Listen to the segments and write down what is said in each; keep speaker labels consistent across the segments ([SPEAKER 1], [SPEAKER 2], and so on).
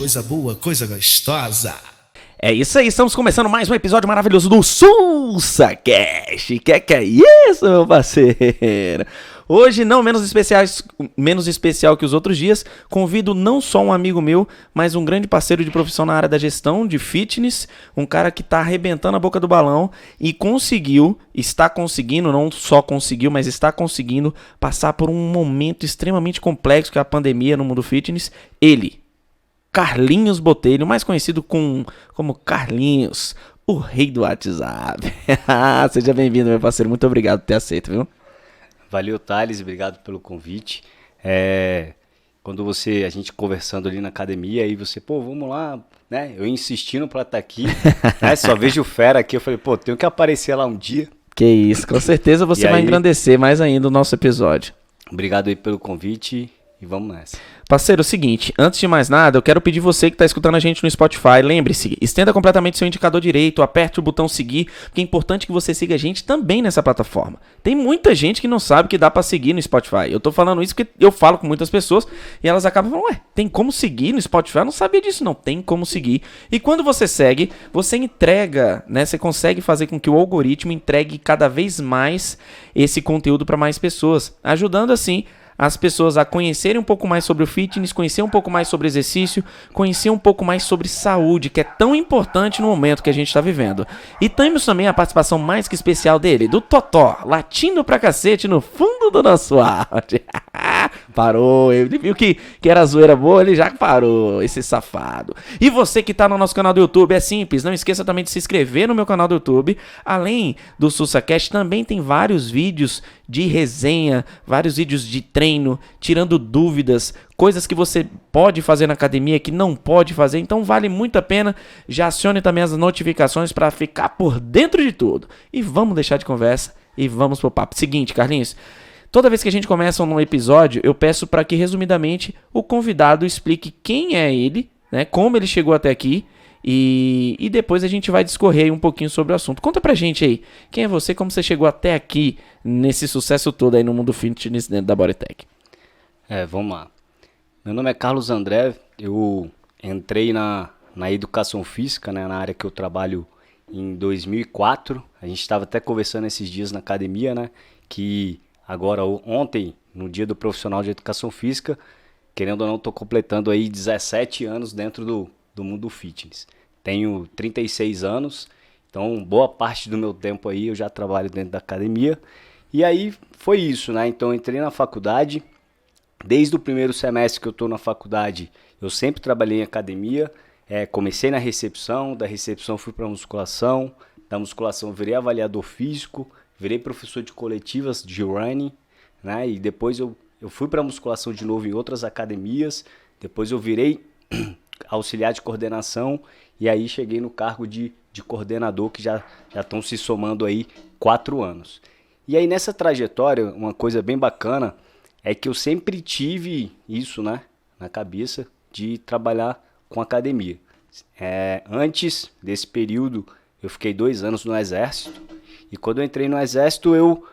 [SPEAKER 1] coisa boa, coisa gostosa.
[SPEAKER 2] É isso aí, estamos começando mais um episódio maravilhoso do SulsaCast. Que é isso, meu parceiro? Hoje, não menos especial que os outros dias, convido não só um amigo meu, mas um grande parceiro de profissão na área da gestão, de fitness, um cara que tá arrebentando a boca do balão e está conseguindo, não só conseguiu, mas está conseguindo passar por um momento extremamente complexo que é a pandemia no mundo fitness. Ele, Carlinhos Botelho, mais conhecido como Carlinhos, o rei do WhatsApp. Seja bem-vindo, meu parceiro. Muito obrigado por ter aceito, viu?
[SPEAKER 3] Valeu, Thales. Obrigado pelo convite. Quando a gente conversando ali na academia, aí você, vamos lá, né? Eu insistindo pra estar aqui, né? Só vejo fera aqui. Eu falei, tenho que aparecer lá um dia.
[SPEAKER 2] Que isso, com certeza você vai engrandecer mais ainda o nosso episódio.
[SPEAKER 3] Obrigado aí pelo convite e vamos nessa.
[SPEAKER 2] Parceiro, é o seguinte, antes de mais nada, eu quero pedir você que está escutando a gente no Spotify, lembre-se, estenda completamente seu indicador direito, aperte o botão seguir, porque é importante que você siga a gente também nessa plataforma. Tem muita gente que não sabe que dá para seguir no Spotify. Eu tô falando isso porque eu falo com muitas pessoas e elas acabam falando, tem como seguir no Spotify? Eu não sabia disso, não. Tem como seguir. E quando você segue, você entrega, né? Você consegue fazer com que o algoritmo entregue cada vez mais esse conteúdo para mais pessoas, ajudando assim as pessoas a conhecerem um pouco mais sobre o fitness, conhecer um pouco mais sobre exercício, conhecer um pouco mais sobre saúde, que é tão importante no momento que a gente está vivendo. E temos também a participação mais que especial dele, do Totó, latindo pra cacete no fundo do nosso áudio. Parou, ele viu que era zoeira boa, ele já parou, esse safado. E você que tá no nosso canal do YouTube, é simples, não esqueça também de se inscrever no meu canal do YouTube. Além do SulsaCast, também tem vários vídeos de resenha, vários vídeos de treino, tirando dúvidas, coisas que você pode fazer na academia, que não pode fazer, então vale muito a pena. Já acione também as notificações para ficar por dentro de tudo. E vamos deixar de conversa e vamos pro papo. Seguinte, Carlinhos, toda vez que a gente começa um episódio, eu peço para que, resumidamente, o convidado explique quem é ele, né, como ele chegou até aqui, e depois a gente vai discorrer um pouquinho sobre o assunto. Conta pra gente aí, quem é você, como você chegou até aqui, nesse sucesso todo aí no mundo fitness dentro da Bodytech.
[SPEAKER 3] Vamos lá. Meu nome é Carlos André, eu entrei na educação física, né, na área que eu trabalho em 2004. A gente estava até conversando esses dias na academia, né, que agora, ontem, no dia do profissional de educação física, querendo ou não, estou completando aí 17 anos dentro do mundo fitness. Tenho 36 anos, então boa parte do meu tempo aí eu já trabalho dentro da academia. E aí foi isso, né? Então eu entrei na faculdade, desde o primeiro semestre que eu estou na faculdade, eu sempre trabalhei em academia. Comecei na recepção, da recepção fui para a musculação, da musculação virei avaliador físico, virei professor de coletivas de running, né? E depois eu fui para a musculação de novo em outras academias, depois eu virei auxiliar de coordenação e aí cheguei no cargo de coordenador, que já estão se somando aí 4 anos. E aí nessa trajetória, uma coisa bem bacana é que eu sempre tive isso, né, na cabeça de trabalhar com academia. Antes desse período eu fiquei 2 anos no Exército e quando eu entrei no Exército eu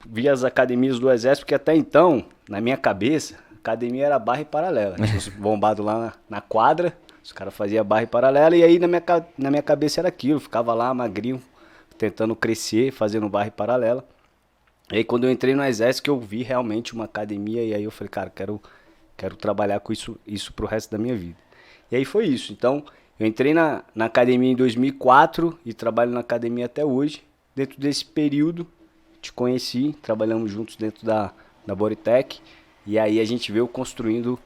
[SPEAKER 3] vi as academias do Exército, porque até então, na minha cabeça, academia era barra e paralela. Tinha os bombados lá na quadra, os caras faziam barra e paralela, e aí na minha cabeça era aquilo, ficava lá magrinho, tentando crescer, fazendo barra e paralela. E aí quando eu entrei no Exército, que eu vi realmente uma academia, e aí eu falei, cara, quero trabalhar com isso pro resto da minha vida. E aí foi isso. Então, eu entrei na academia em 2004 e trabalho na academia até hoje. Dentro desse período, te conheci, trabalhamos juntos dentro da Bodytech. E aí a gente veio construindo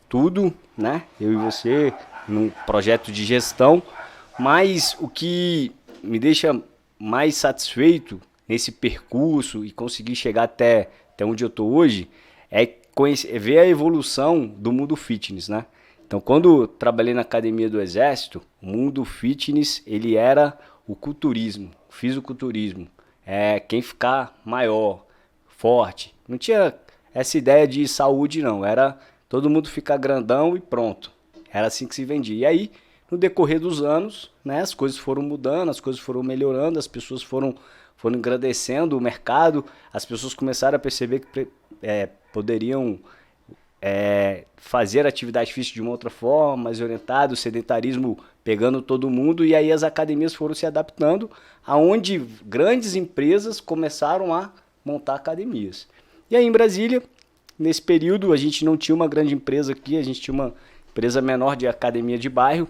[SPEAKER 3] tudo, né? Eu e você, num projeto de gestão. Mas o que me deixa mais satisfeito nesse percurso e conseguir chegar até onde eu tô hoje é ver a evolução do mundo fitness, né? Então, quando eu trabalhei na academia do Exército, o mundo fitness, ele era o culturismo, o fisiculturismo. Quem ficar maior, forte. Não tinha essa ideia de saúde, não. Era todo mundo ficar grandão e pronto. Era assim que se vendia. E aí, no decorrer dos anos, né, as coisas foram mudando, as coisas foram melhorando, as pessoas foram engrandecendo o mercado, as pessoas começaram a perceber que poderiam fazer atividade física de uma outra forma, mais orientado, o sedentarismo pegando todo mundo, e aí as academias foram se adaptando, aonde grandes empresas começaram a montar academias. E aí em Brasília, nesse período, a gente não tinha uma grande empresa aqui, a gente tinha uma empresa menor de academia de bairro,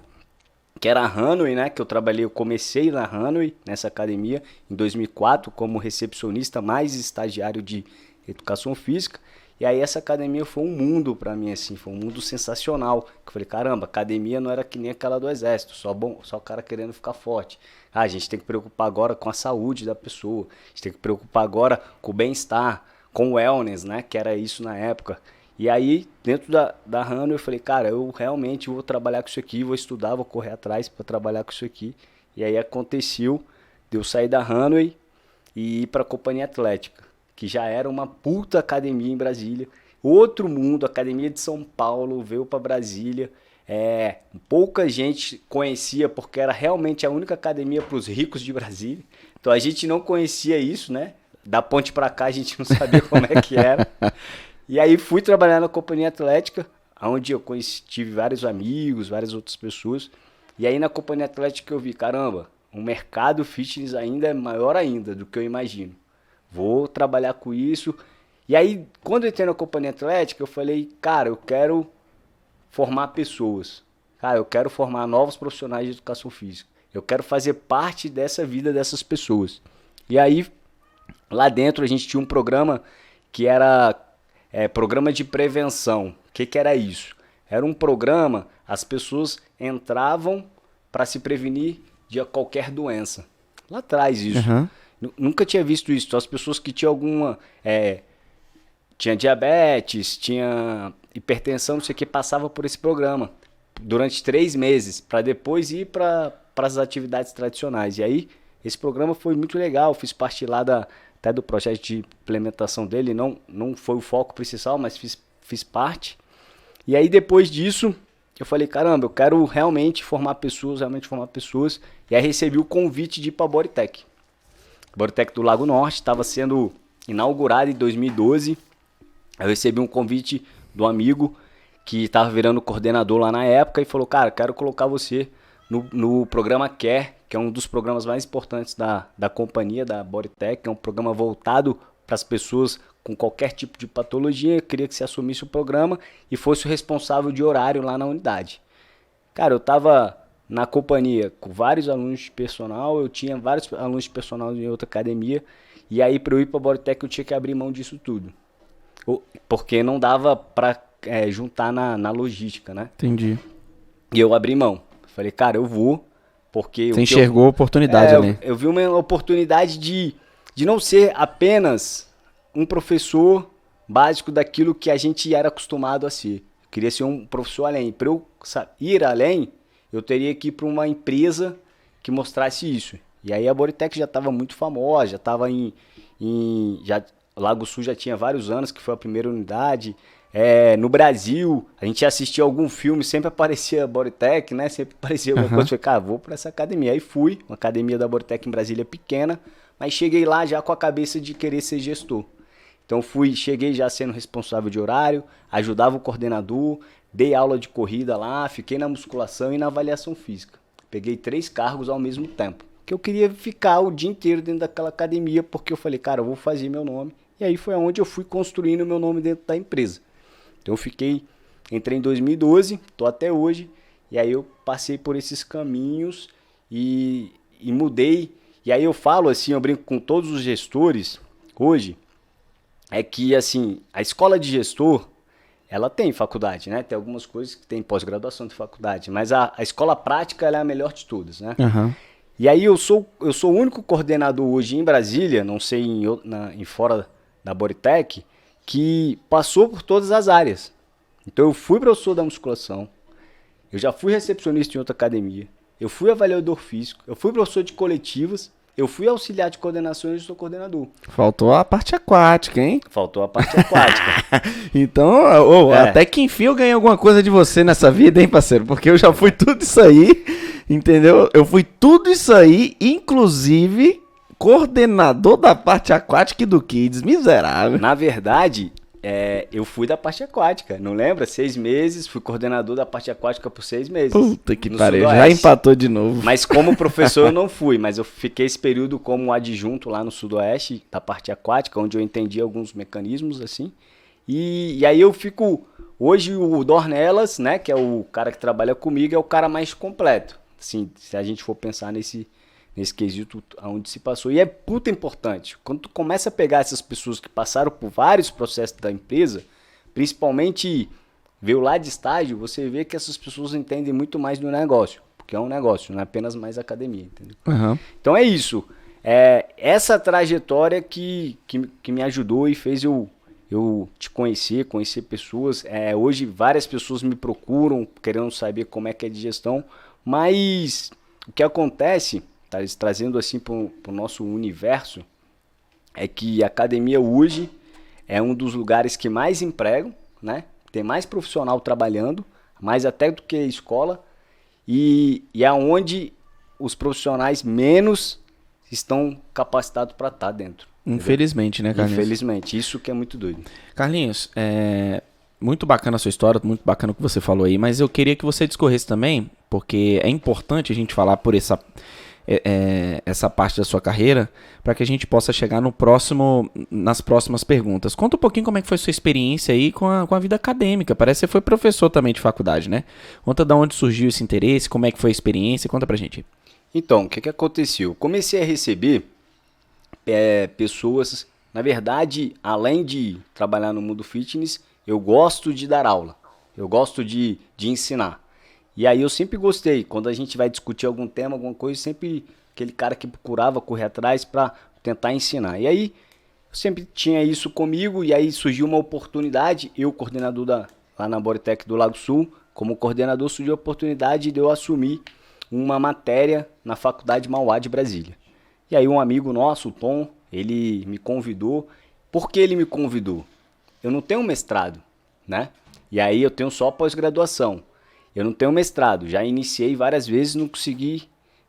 [SPEAKER 3] que era a Hanway, né, que eu comecei na Hanway, nessa academia, em 2004, como recepcionista mais estagiário de educação física. E aí essa academia foi um mundo para mim, assim, foi um mundo sensacional. Eu falei, caramba, academia não era que nem aquela do exército, só o cara querendo ficar forte. A gente tem que preocupar agora com a saúde da pessoa, a gente tem que preocupar agora com o bem-estar, com o wellness, né, que era isso na época. E aí, dentro da Hanway, eu falei, cara, eu realmente vou trabalhar com isso aqui, vou estudar, vou correr atrás para trabalhar com isso aqui. E aí aconteceu de eu sair da Hanway e ir para a Companhia Atlética, que já era uma puta academia em Brasília. Outro mundo, a Academia de São Paulo veio para Brasília. Pouca gente conhecia, porque era realmente a única academia para os ricos de Brasília. Então a gente não conhecia isso, né? Da ponte para cá a gente não sabia como é que era. E aí fui trabalhar na Companhia Atlética, onde eu tive vários amigos, várias outras pessoas. E aí na Companhia Atlética eu vi, caramba, o mercado fitness ainda é maior ainda do que eu imagino. Vou trabalhar com isso. E aí, quando eu entrei na Companhia Atlética, eu falei, cara, eu quero formar pessoas. Cara, eu quero formar novos profissionais de educação física. Eu quero fazer parte dessa vida dessas pessoas. E aí, lá dentro, a gente tinha um programa que era programa de prevenção. O que era isso? Era um programa, as pessoas entravam para se prevenir de qualquer doença. Lá atrás isso.
[SPEAKER 2] Uhum.
[SPEAKER 3] Nunca tinha visto isso. Então, as pessoas que tinham alguma... tinha diabetes, tinha hipertensão, não sei o que, passava por esse programa durante 3 meses, para depois ir para as atividades tradicionais. E aí, esse programa foi muito legal. Fiz parte lá até do projeto de implementação dele. Não foi o foco principal, mas fiz parte. E aí, depois disso, eu falei, caramba, eu quero realmente formar pessoas. E aí, recebi o convite de ir para a Bodytech. Bodytech do Lago Norte, estava sendo inaugurada em 2012. Eu recebi um convite do amigo que estava virando coordenador lá na época e falou, cara, quero colocar você no programa Care, que é um dos programas mais importantes da companhia, da Bodytech, que é um programa voltado para as pessoas com qualquer tipo de patologia. Eu queria que você assumisse o programa e fosse o responsável de horário lá na unidade. Cara, eu estava na companhia com vários alunos de personal, eu tinha vários alunos de personal em outra academia, e aí para eu ir para a Bodytech eu tinha que abrir mão disso tudo. Porque não dava para juntar na logística, né?
[SPEAKER 2] Entendi.
[SPEAKER 3] E eu abri mão. Falei, cara, eu vou, porque...
[SPEAKER 2] Você enxergou a oportunidade ali.
[SPEAKER 3] Eu vi uma oportunidade de não ser apenas um professor básico daquilo que a gente era acostumado a ser. Eu queria ser um professor além. Para eu ir além, eu teria que ir para uma empresa que mostrasse isso. E aí a Bodytech já estava muito famosa, já estava Lago Sul já tinha vários anos, que foi a primeira unidade. No Brasil, a gente assistia algum filme, sempre aparecia a Bodytech, né? Sempre aparecia alguma coisa. Eu falei, cara, vou para essa academia. Aí fui, uma academia da Bodytech em Brasília pequena, mas cheguei lá já com a cabeça de querer ser gestor. Então cheguei já sendo responsável de horário, ajudava o coordenador, dei aula de corrida lá, fiquei na musculação e na avaliação física. Peguei 3 cargos ao mesmo tempo, que eu queria ficar o dia inteiro dentro daquela academia, porque eu falei, cara, eu vou fazer meu nome. E aí foi onde eu fui construindo o meu nome dentro da empresa. Então eu entrei em 2012, tô até hoje, e aí eu passei por esses caminhos e mudei. E aí eu falo assim, eu brinco com todos os gestores hoje, que assim, a escola de gestor, ela tem faculdade, né? Tem algumas coisas que tem pós-graduação de faculdade, mas a escola prática ela é a melhor de todas, né?
[SPEAKER 2] Uhum.
[SPEAKER 3] E aí eu sou o único coordenador hoje em Brasília, não sei em fora da Bodytech, que passou por todas as áreas. Então eu fui professor da musculação, eu já fui recepcionista em outra academia, eu fui avaliador físico, eu fui professor de coletivas, eu fui auxiliar de coordenação e eu sou coordenador.
[SPEAKER 2] Faltou a parte aquática, hein?
[SPEAKER 3] Faltou a parte aquática.
[SPEAKER 2] Então, até que enfim eu ganhei alguma coisa de você nessa vida, hein, parceiro? Porque eu já fui tudo isso aí, entendeu? Eu fui tudo isso aí, inclusive coordenador da parte aquática e do Kids, miserável.
[SPEAKER 3] Na verdade, eu fui da parte aquática, não lembra? 6 meses, fui coordenador da parte aquática por 6 meses.
[SPEAKER 2] Puta que
[SPEAKER 3] no
[SPEAKER 2] pariu, já
[SPEAKER 3] Sudoeste.
[SPEAKER 2] empatou de novo.
[SPEAKER 3] Mas como professor eu não fui, mas eu fiquei esse período como adjunto lá no Sudoeste, da parte aquática, onde eu entendi alguns mecanismos, assim. E aí eu fico... Hoje o Dornelas, né, que é o cara que trabalha comigo, é o cara mais completo. Assim, se a gente for pensar nesse quesito onde se passou. E é puta importante. Quando tu começa a pegar essas pessoas que passaram por vários processos da empresa, principalmente veio lá de estágio, você vê que essas pessoas entendem muito mais do negócio. Porque é um negócio, não é apenas mais academia, entendeu?
[SPEAKER 2] Uhum.
[SPEAKER 3] Então é isso. Essa trajetória que me ajudou e fez eu te conhecer pessoas. Hoje várias pessoas me procuram querendo saber como é que é de gestão, mas o que acontece, tá, trazendo assim para o nosso universo, é que a academia hoje é um dos lugares que mais empregam, né? Tem mais profissional trabalhando, mais até do que a escola, e é onde os profissionais menos estão capacitados para estar dentro.
[SPEAKER 2] Infelizmente, né, Carlinhos?
[SPEAKER 3] Infelizmente, isso que é muito doido.
[SPEAKER 2] Carlinhos, muito bacana a sua história, muito bacana o que você falou aí, mas eu queria que você discorresse também, porque é importante a gente falar por essa parte da sua carreira, para que a gente possa chegar nas próximas perguntas. Conta um pouquinho como é que foi a sua experiência aí com a vida acadêmica. Parece que você foi professor também de faculdade, né? Conta de onde surgiu esse interesse, como é que foi a experiência, conta pra gente.
[SPEAKER 3] Então, o que aconteceu? Comecei a receber pessoas, na verdade, além de trabalhar no mundo fitness, eu gosto de dar aula, eu gosto de ensinar. E aí eu sempre gostei, quando a gente vai discutir algum tema, alguma coisa, sempre aquele cara que procurava correr atrás para tentar ensinar. E aí eu sempre tinha isso comigo, e aí surgiu uma oportunidade, eu coordenador lá na Bodytech do Lago Sul, como coordenador surgiu a oportunidade de eu assumir uma matéria na Faculdade Mauá de Brasília. E aí um amigo nosso, o Tom, ele me convidou. Por que ele me convidou? Eu não tenho mestrado, né? E aí eu tenho só pós-graduação. Eu não tenho mestrado, já iniciei várias vezes, não consegui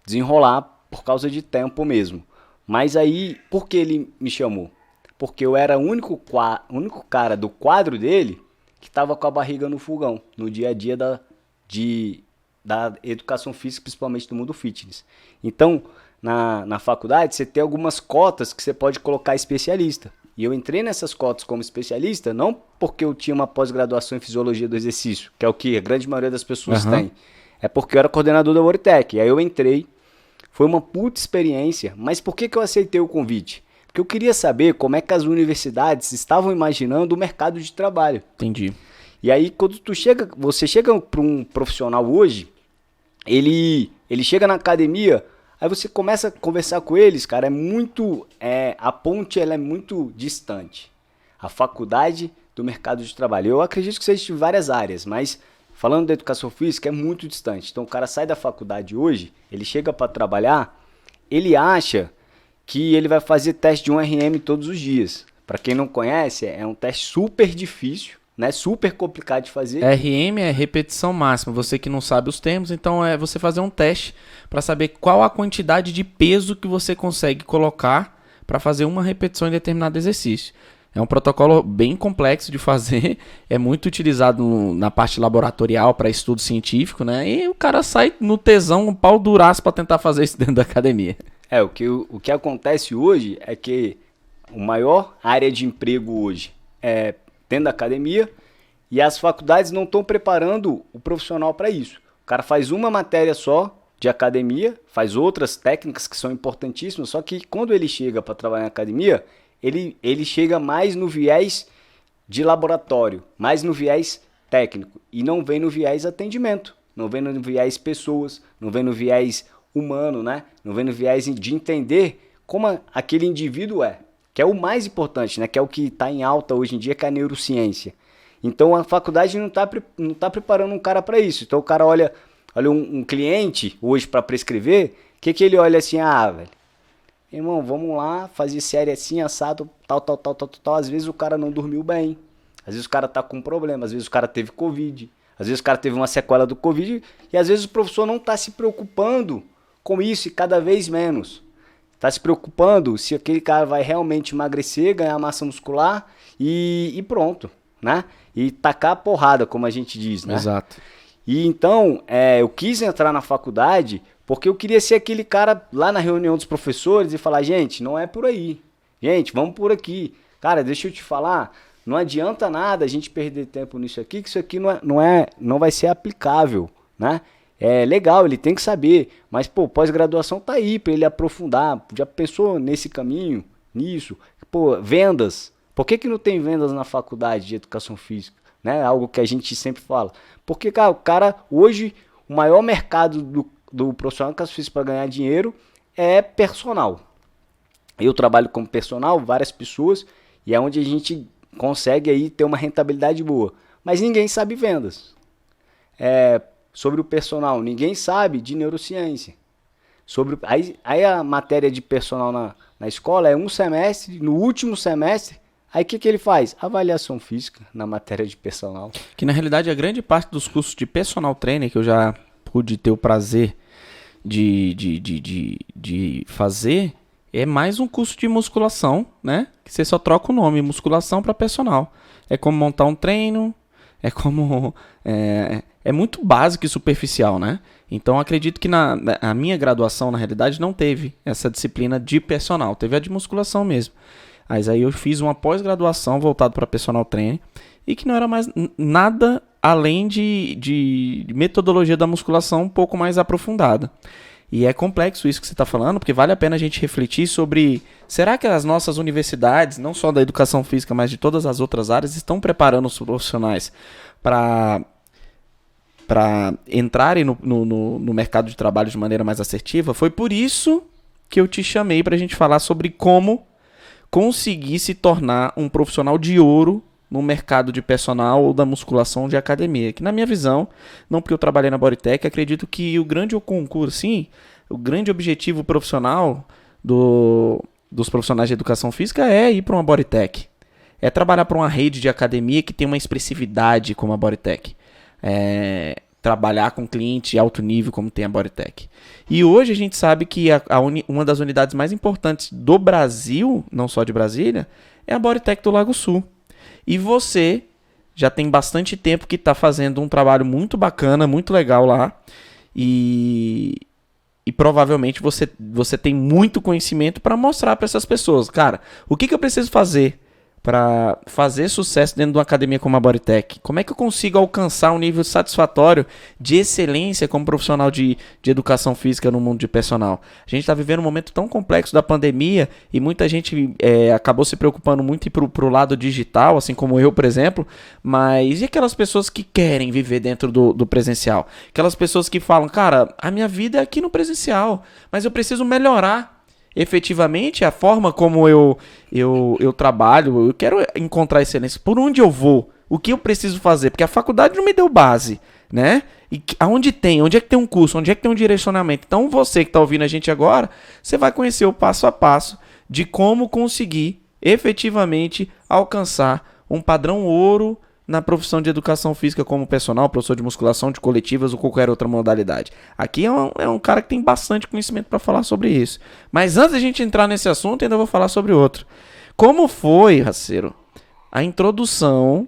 [SPEAKER 3] desenrolar por causa de tempo mesmo. Mas aí, por que ele me chamou? Porque eu era o único cara do quadro dele que estava com a barriga no fogão, no dia a dia da educação física, principalmente do mundo fitness. Então, na faculdade, você tem algumas cotas que você pode colocar especialista. E eu entrei nessas cotas como especialista, não porque eu tinha uma pós-graduação em fisiologia do exercício, que é o que a grande maioria das pessoas tem. É porque eu era coordenador da Bodytech. E aí eu entrei, foi uma puta experiência. Mas por que eu aceitei o convite? Porque eu queria saber como é que as universidades estavam imaginando o mercado de trabalho.
[SPEAKER 2] Entendi.
[SPEAKER 3] E aí, quando você chega para um profissional hoje, ele chega na academia, aí você começa a conversar com eles, cara, a ponte ela é muito distante. A faculdade do mercado de trabalho. Eu acredito que seja de várias áreas, mas falando da educação física é muito distante. Então o cara sai da faculdade hoje, ele chega para trabalhar, ele acha que ele vai fazer teste de um RM todos os dias. Para quem não conhece, é um teste super difícil, né? Super complicado de fazer.
[SPEAKER 2] RM é repetição máxima. Você que não sabe os termos, então é você fazer um teste para saber qual a quantidade de peso que você consegue colocar para fazer uma repetição em determinado exercício. É um protocolo bem complexo de fazer, é muito utilizado na parte laboratorial para estudo científico, né? E o cara sai no tesão, um pau duraço para tentar fazer isso dentro da academia.
[SPEAKER 3] O que acontece hoje é que a maior área de emprego hoje é dentro da academia, e as faculdades não estão preparando o profissional para isso. O cara faz uma matéria só de academia, faz outras técnicas que são importantíssimas, só que quando ele chega para trabalhar na academia, ele chega mais no viés de laboratório, mais no viés técnico, e não vem no viés atendimento, não vem no viés pessoas, não vem no viés humano, né? Não vem no viés de entender como aquele indivíduo é, que é o mais importante, né? Que é o que está em alta hoje em dia, que é a neurociência. Então a faculdade não tá preparando um cara para isso. Então o cara olha um cliente hoje para prescrever, o que ele olha assim, velho, irmão, vamos lá, fazer série assim, assado, tal. Às vezes o cara não dormiu bem, às vezes o cara tá com problema, às vezes o cara teve Covid, às vezes o cara teve uma sequela do Covid, e às vezes o professor não tá se preocupando com isso, e cada vez menos. tá se preocupando se aquele cara vai realmente emagrecer, ganhar massa muscular e pronto, né? E tacar a porrada, como a gente diz, né?
[SPEAKER 2] Exato.
[SPEAKER 3] E então, eu quis entrar na faculdade porque eu queria ser aquele cara lá na reunião dos professores e falar, gente, não é por aí. Gente, vamos por aqui. Cara, deixa eu te falar, não adianta nada a gente perder tempo nisso aqui, que isso aqui não vai ser aplicável, né? É legal, ele tem que saber, mas pô, pós-graduação tá aí para ele aprofundar. Já pensou nesse caminho, nisso? Pô, vendas. Por que não tem vendas na faculdade de educação física? Né? Algo que a gente sempre fala. Porque, cara, o cara hoje, o maior mercado do profissional de educação física para ganhar dinheiro é personal. Eu trabalho como personal, várias pessoas, e é onde a gente consegue aí ter uma rentabilidade boa. Mas ninguém sabe vendas. Sobre o personal, ninguém sabe de neurociência. Aí a matéria de personal na escola é um semestre, no último semestre, aí o que ele faz? Avaliação física na matéria de personal.
[SPEAKER 2] Que na realidade a grande parte dos cursos de personal trainer que eu já pude ter o prazer de fazer é mais um curso de musculação, né? Que você só troca o nome, musculação para personal. É como montar um treino, é muito básico e superficial, né? Então acredito que a minha graduação, na realidade, não teve essa disciplina de personal, teve a de musculação mesmo. Mas aí eu fiz uma pós-graduação voltada para personal training e que não era mais nada além de metodologia da musculação um pouco mais aprofundada. E é complexo isso que você está falando, porque vale a pena a gente refletir sobre, será que as nossas universidades, não só da educação física, mas de todas as outras áreas, estão preparando os profissionais para entrarem no mercado de trabalho de maneira mais assertiva? Foi por isso que eu te chamei para a gente falar sobre como conseguir se tornar um profissional de ouro no mercado de personal ou da musculação de academia. Que na minha visão, não porque eu trabalhei na Bodytech, acredito que o grande concurso, sim, o grande objetivo profissional dos profissionais de educação física é ir para uma Bodytech. É trabalhar para uma rede de academia que tem uma expressividade como a Bodytech. Trabalhar com cliente alto nível como tem a Bodytech. E hoje a gente sabe que uma das unidades mais importantes do Brasil, não só de Brasília, é a Bodytech do Lago Sul. E você já tem bastante tempo que está fazendo um trabalho muito bacana, muito legal lá. E provavelmente você tem muito conhecimento para mostrar para essas pessoas. Cara, o que eu preciso fazer para fazer sucesso dentro de uma academia como a Bodytech? Como é que eu consigo alcançar um nível satisfatório de excelência como profissional de educação física no mundo de personal? A gente está vivendo um momento tão complexo da pandemia e muita gente acabou se preocupando muito para o lado digital, assim como eu, por exemplo, mas e aquelas pessoas que querem viver dentro do presencial? Aquelas pessoas que falam, cara, a minha vida é aqui no presencial, mas eu preciso melhorar efetivamente a forma como eu trabalho. Eu quero encontrar excelência. Por onde eu vou? O que eu preciso fazer? Porque a faculdade não me deu base, né? E onde é que tem um curso? Onde é que tem um direcionamento? Então você que está ouvindo a gente agora, você vai conhecer o passo a passo de como conseguir efetivamente alcançar um padrão ouro na profissão de educação física como personal, professor de musculação, de coletivas ou qualquer outra modalidade. Aqui é um cara que tem bastante conhecimento para falar sobre isso. Mas antes de a gente entrar nesse assunto, ainda vou falar sobre outro. Como foi, Raceiro, a introdução,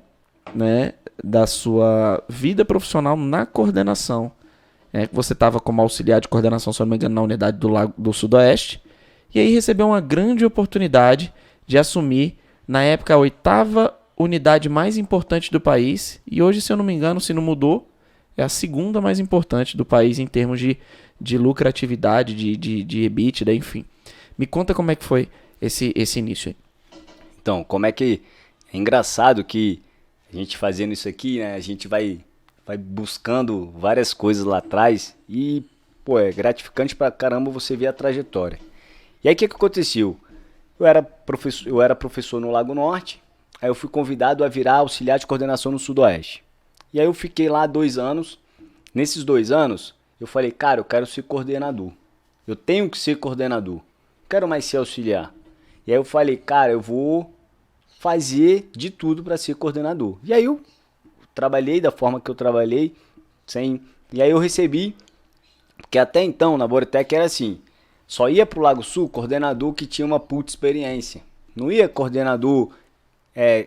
[SPEAKER 2] né, da sua vida profissional na coordenação? Que você estava como auxiliar de coordenação, se não me engano, na unidade do Sudoeste, e aí recebeu uma grande oportunidade de assumir, na época, a 8ª unidade mais importante do país, e hoje, se eu não me engano, se não mudou, é a 2ª mais importante do país em termos de lucratividade, de EBITDA, enfim. Me conta como é que foi esse início aí.
[SPEAKER 3] Então, como é que... É engraçado que a gente fazendo isso aqui, né, a gente vai buscando várias coisas lá atrás e, pô, é gratificante pra caramba você ver a trajetória. E aí, o que aconteceu? Eu era professor no Lago Norte. Aí eu fui convidado a virar auxiliar de coordenação no Sudoeste. E aí eu fiquei lá 2 anos. Nesses 2 anos, eu falei, cara, eu quero ser coordenador. Eu tenho que ser coordenador. Não quero mais ser auxiliar. E aí eu falei, cara, eu vou fazer de tudo para ser coordenador. E aí eu trabalhei da forma que eu trabalhei. E aí eu recebi, porque até então na Bodytech era assim, Só ia pro Lago Sul coordenador que tinha uma puta experiência. Não ia coordenador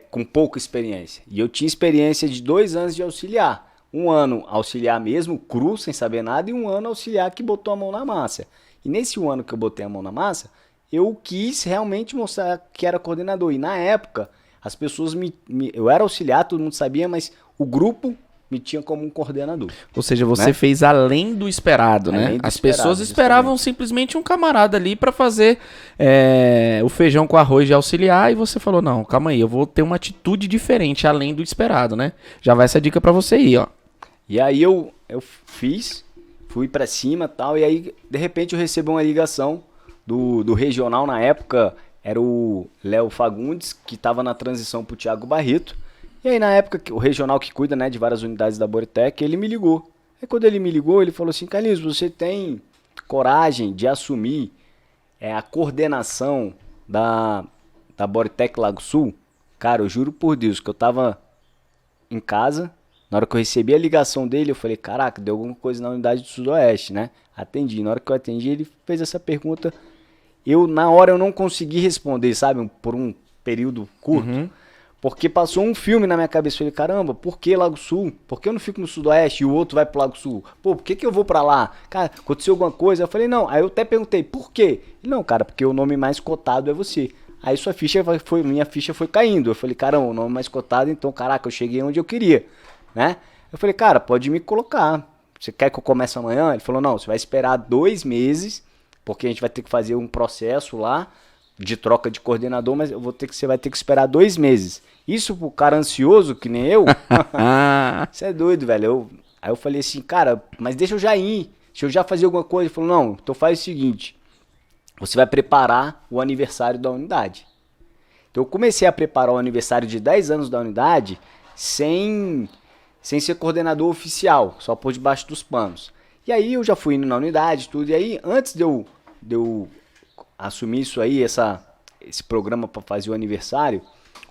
[SPEAKER 3] com pouca experiência. E eu tinha experiência de 2 anos de auxiliar. 1 ano auxiliar mesmo, cru, sem saber nada, e 1 ano auxiliar que botou a mão na massa. E nesse 1 ano que eu botei a mão na massa, eu quis realmente mostrar que era coordenador. E na época, as pessoas eu era auxiliar, todo mundo sabia, mas o grupo me tinha como um coordenador.
[SPEAKER 2] Ou seja, você
[SPEAKER 3] né?
[SPEAKER 2] fez além do esperado, né?
[SPEAKER 3] Além do
[SPEAKER 2] As
[SPEAKER 3] esperado,
[SPEAKER 2] pessoas esperavam simplesmente um camarada ali pra fazer o feijão com arroz de auxiliar e você falou, não, calma aí, eu vou ter uma atitude diferente além do esperado, né? Já vai essa dica pra você aí, ó.
[SPEAKER 3] E aí eu fiz, fui pra cima e tal, e aí de repente eu recebo uma ligação do regional na época, era o Léo Fagundes, que tava na transição pro Thiago Barreto. E aí na época, o regional que cuida, né, de várias unidades da Boritec, ele me ligou. Aí quando ele me ligou, ele falou assim, Carlinhos, você tem coragem de assumir a coordenação da Boritec Lago Sul? Cara, eu juro por Deus que eu tava em casa, na hora que eu recebi a ligação dele, eu falei, caraca, deu alguma coisa na unidade do Sudoeste, né? Atendi. Na hora que eu atendi, ele fez essa pergunta. Na hora eu não consegui responder, sabe? Por um período curto. Porque passou um filme na minha cabeça. Eu falei, caramba, por que Lago Sul? Por que eu não fico no Sudoeste e o outro vai pro Lago Sul? Pô, por que eu vou pra lá? Cara, aconteceu alguma coisa? Eu falei, não. Aí eu até perguntei, por quê? Ele, não, cara, porque o nome mais cotado é você. Aí minha ficha foi caindo. Eu falei, caramba, o nome mais cotado, então, caraca, eu cheguei onde eu queria, né? Eu falei, cara, pode me colocar. Você quer que eu comece amanhã? Ele falou, não, você vai esperar 2 meses, porque a gente vai ter que fazer um processo lá de troca de coordenador, mas você vai ter que esperar 2 meses. Isso pro cara ansioso, que nem eu, você é doido, velho. Aí eu falei assim, cara, mas deixa eu já ir, deixa eu já fazer alguma coisa. Ele falou, não, então faz o seguinte, você vai preparar o aniversário da unidade. Então eu comecei a preparar o aniversário de 10 anos da unidade sem ser coordenador oficial, só por debaixo dos panos. E aí eu já fui indo na unidade, tudo, e aí antes de eu assumir isso aí, esse programa para fazer o aniversário,